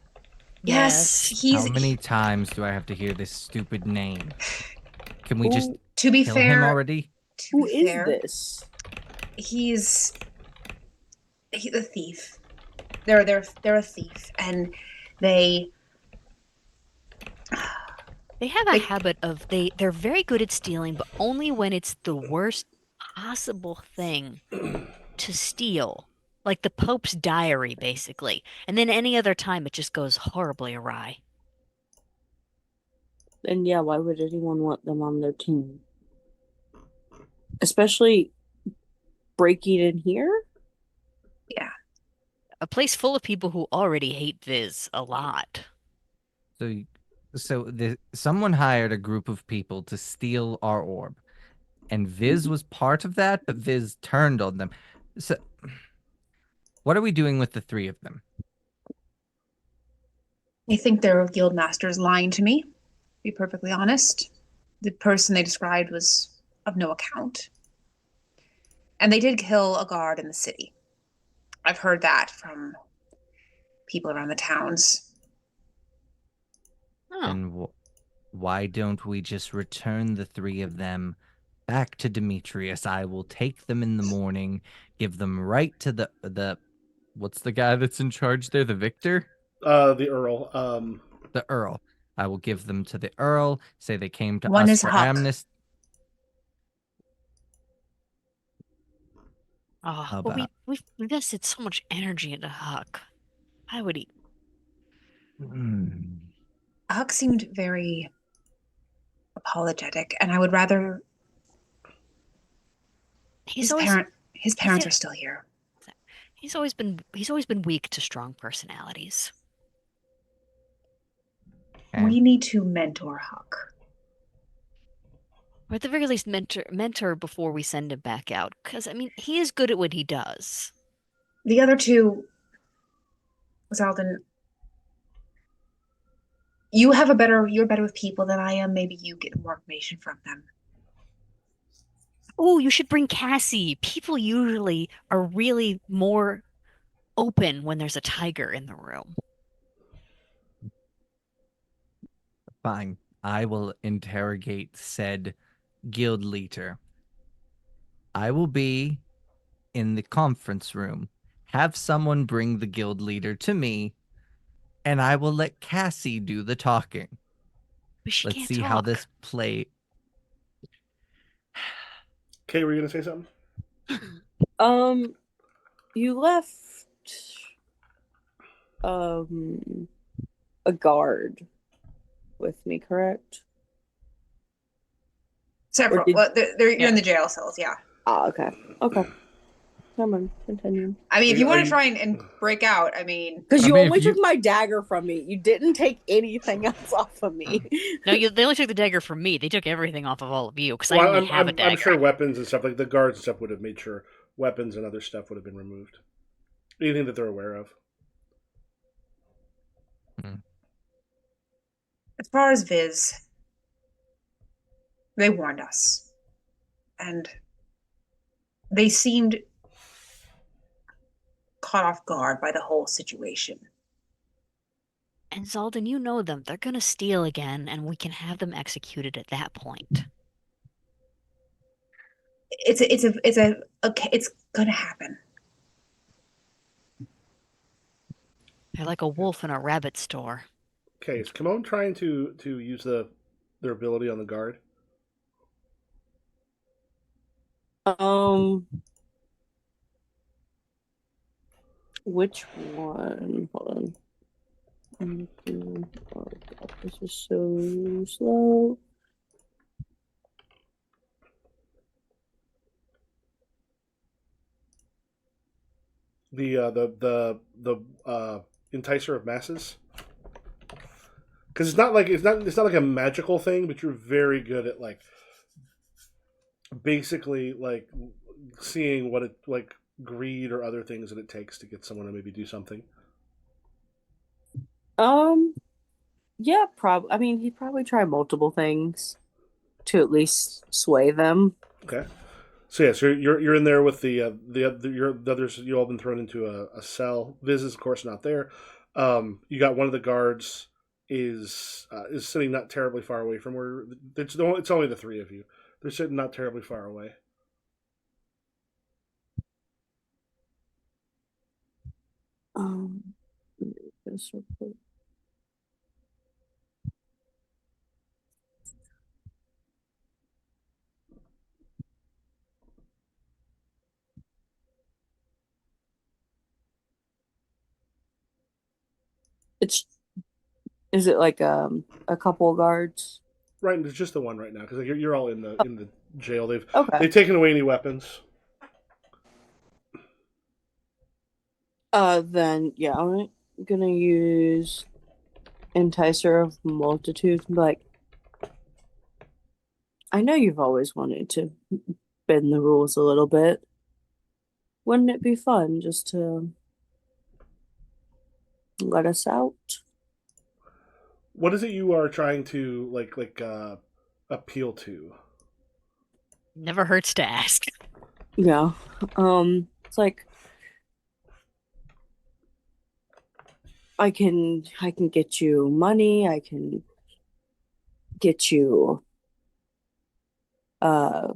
Yes, How many times do I have to hear this stupid name? Can we just to be kill fair him already? Who is this? He's a thief. They're a thief, and they have a habit of they're very good at stealing, but only when it's the worst possible thing to steal. Like the Pope's diary, basically. And then any other time it just goes horribly awry. And yeah, why would anyone want them on their team? Especially breaking in here? Yeah. A place full of people who already hate Viz a lot. Someone hired a group of people to steal our orb. And Viz was part of that, but Viz turned on them. So what are we doing with the three of them? I think their guild master is lying to me. be perfectly honest. The person they described was of no account. And they did kill a guard in the city. I've heard that from people around the towns. Oh, And why don't we just return the 3 of them back to Demetrius? I will take them in the morning, give them right to the what's the guy that's in charge there? The victor? The Earl. The Earl. I will give them to the Earl, say they came to One us is for Huck. amnesty. oh, How but about we've invested so much energy into Huck. I would eat. Huck seemed very apologetic, and I would rather He's always his parents are still here. he's always been weak to strong personalities. Okay. We need to mentor Huck. Or at the very least, mentor before we send him back out. Because I mean, he is good at what he does. The other two, Zaldin, you're better with people than I am. Maybe you get more information from them. Oh, you should bring Cassie. People usually are really more open when there's a tiger in the room. Fine. I will interrogate said guild leader. I will be in the conference room. Have someone bring the guild leader to me, and I will let Cassie do the talking. But she Let's can't see talk. how this play. Kay, were you gonna say something? You left a guard with me, correct? Several. Did- You're in the jail cells, yeah. Ah, okay. Okay. Come on, continue. I mean, if you Are want you- to try and break out, I mean, Because I you mean, only if you- took my dagger from me. You didn't take anything else off of me. No, they only took the dagger from me. They took everything off of all of you because I Well, only have a dagger. I'm sure weapons and stuff like the guards and stuff would have made sure weapons and other stuff would have been removed. Anything that they're aware of. as far as Viz, they warned us. And they seemed caught off guard by the whole situation. And Zaldin, you know them. They're gonna steal again, and we can have them executed at that point. It's gonna happen. They're like a wolf in a rabbit store. Okay, is Kimon trying to use their ability on the guard? Which one? Hold on. Oh God, this is so slow. The enticer of masses. Because it's not like a magical thing, but you're very good at like basically like seeing what it like greed or other things that it takes to get someone to maybe do something. Yeah, I mean, he'd probably try multiple things to at least sway them. Okay. So yeah, so you're in there with the others. You all been thrown into a cell. Viz is of course not there. You got one of the guards is sitting not terribly far away from where it's only the 3 of you. They're sitting not terribly far away. This real quick. Is it like a couple guards? Right, it's just the one right now because you're all in the jail. They've taken away any weapons. Then yeah, I'm gonna use Enticer of Multitudes. Like, I know you've always wanted to bend the rules a little bit. Wouldn't it be fun just to let us out? What is it you are trying to appeal to? Never hurts to ask. Yeah. It's like I can get you money, I can get you uh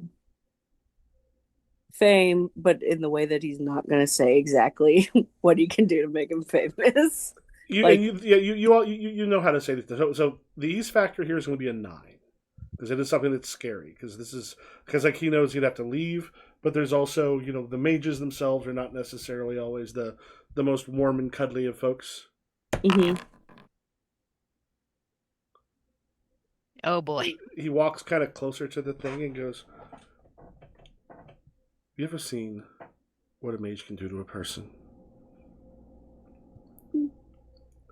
fame, but in the way that he's not gonna say exactly what he can do to make him famous. Like, You know how to say this. So the ease factor here is going to be a 9 because it is something that's scary. Because like he knows he'd have to leave, but there's also the mages themselves are not necessarily always the most warm and cuddly of folks. mhm. Oh boy. He walks kind of closer to the thing and goes, "You ever seen what a mage can do to a person?"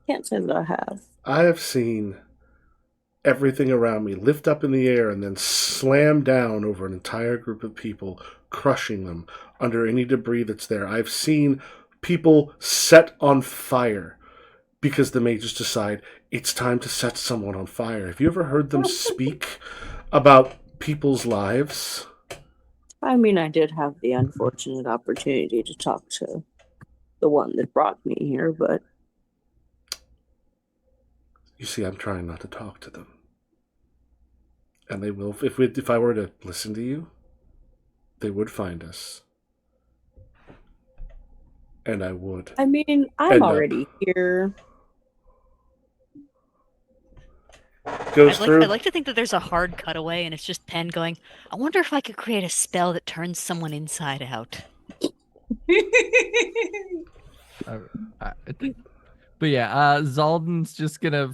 Can't say that I have. I have seen everything around me lift up in the air and then slam down over an entire group of people, crushing them under any debris that's there. I've seen people set on fire because the mages decide it's time to set someone on fire. Have you ever heard them speak about people's lives? I mean, I did have the unfortunate opportunity to talk to the one that brought me here, but You see, I'm trying not to talk to them. And they will, if I were to listen to you, they would find us. And I would. I mean, I'm End up. already here. Goes through. I'd like to think that there's a hard cutaway and it's just Penn going, I wonder if I could create a spell that turns someone inside out. But yeah, Zaldan's just gonna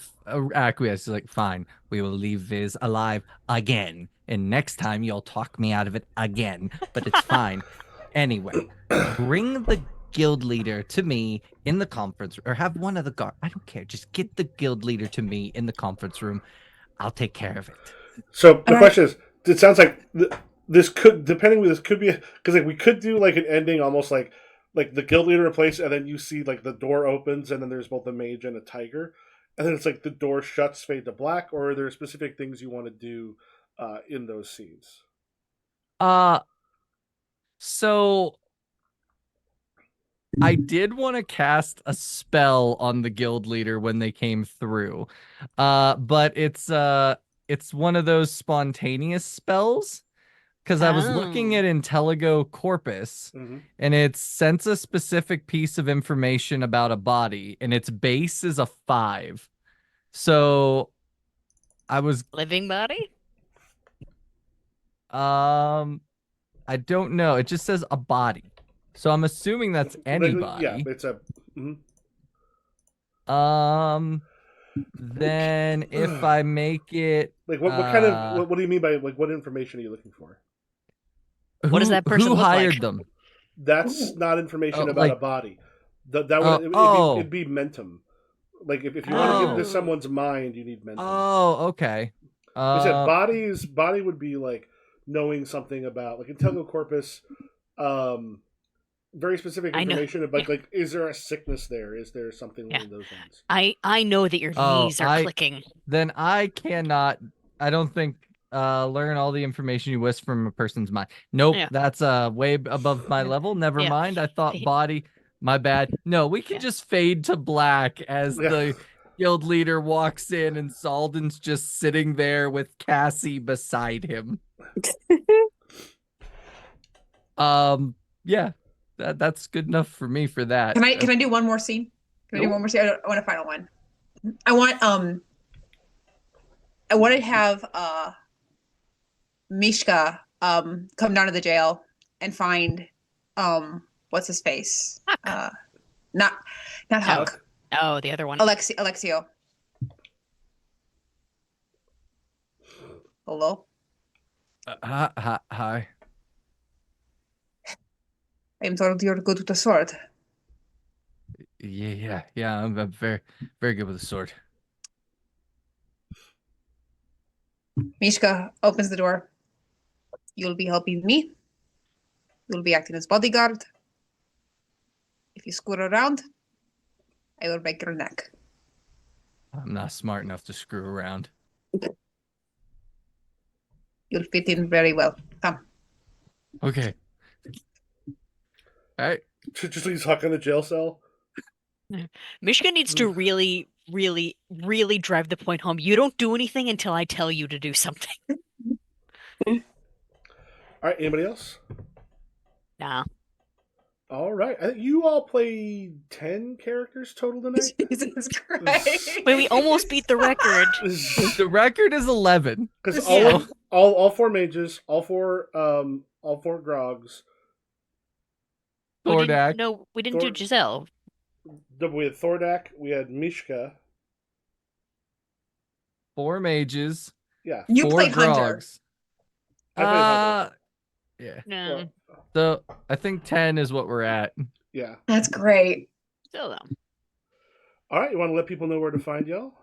acquiesce. He's like, fine, we will leave Viz alive again. And next time you'll talk me out of it again. But it's fine. Anyway, bring the guild leader to me in the conference, or have one of the guard. I don't care. Just get the guild leader to me in the conference room. I'll take care of it. So the question is, it sounds like this could be because like we could do like an ending almost like the guild leader in place, and then you see like the door opens, and then there's both a mage and a tiger, and then it's like the door shuts, fade to black, or are there specific things you want to do in those scenes? So I did want to cast a spell on the guild leader when they came through. But it's one of those spontaneous spells. Because I was looking at Intelligo Corpus, and it sends a specific piece of information about a body, and its base is a 5. So I was Living body? I don't know. It just says a body. So I'm assuming that's anybody. Yeah, it's a. Then if I make it like what kind of what do you mean by like what information are you looking for? What does that person who look hired like? them? That's not information about like- a body. That would it'd be mentum. Like if you want to get into someone's mind, you need mentum. Oh, okay. I said body would be like knowing something about like Intelligo Corpus, very specific information about like is there a sickness there? Is there something along those lines? I know that your knees are clicking. Then I cannot. I don't think learn all the information you wish from a person's mind. Nope, that's way above my level. Never mind. I thought body. My bad. No, we can just fade to black as the guild leader walks in and Zaldan's just sitting there with Cassie beside him. Yeah, that's good enough for me for that. Can I do one more scene? Can I do one more scene? I want a final one. I want to have Mishka come down to the jail and find what's his face? Not Huck. Oh, the other one. Alexio. Hello? Hi. I am told you're good with the sword. Yeah. I'm very, very good with the sword. Mishka opens the door. You'll be helping me. You'll be acting as bodyguard. If you screw around, I will break your neck. I'm not smart enough to screw around. You'll fit in very well. Come. Okay. All right. Just leaves Huck in the jail cell. Michigan needs to really, really, really drive the point home. You don't do anything until I tell you to do something. All right, anybody else? Nah. All right, I think you all played 10 characters total tonight. Jesus Christ. Wait, we almost beat the record. The record is 11. Because Yeah. all four mages, all four grogs. Thordak. No, we didn't do Giselle. We had Thordak, we had Mishka. 4 mages. Yeah. You 4 played Hunter. grogs. I played Hunter. Yeah. No. Well, So I think 10 is what we're at. yeah. That's great. Still though. All right, you want to let people know where to find y'all?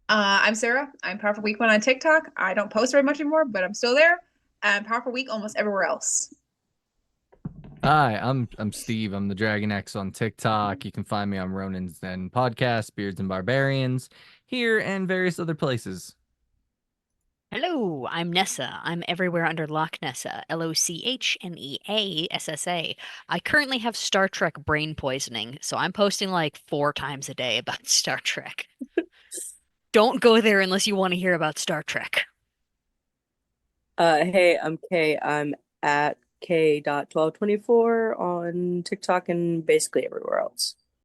I'm Sarah. I'm Powerful Week One on TikTok. I don't post very much anymore, but I'm still there. I'm Powerful Week almost everywhere else. Hi, I'm Steve. I'm the Dragon X on TikTok. You can find me on Ronin's Den podcast, Beards and Barbarians, here and various other places. Hello, I'm Nessa. I'm everywhere under Loch Nessa, LOCHNEASSA. I currently have Star Trek brain poisoning, so I'm posting like 4 times a day about Star Trek. Don't go there unless you want to hear about Star Trek. Hey, I'm Kay. I'm at K.1224 on TikTok and basically everywhere else.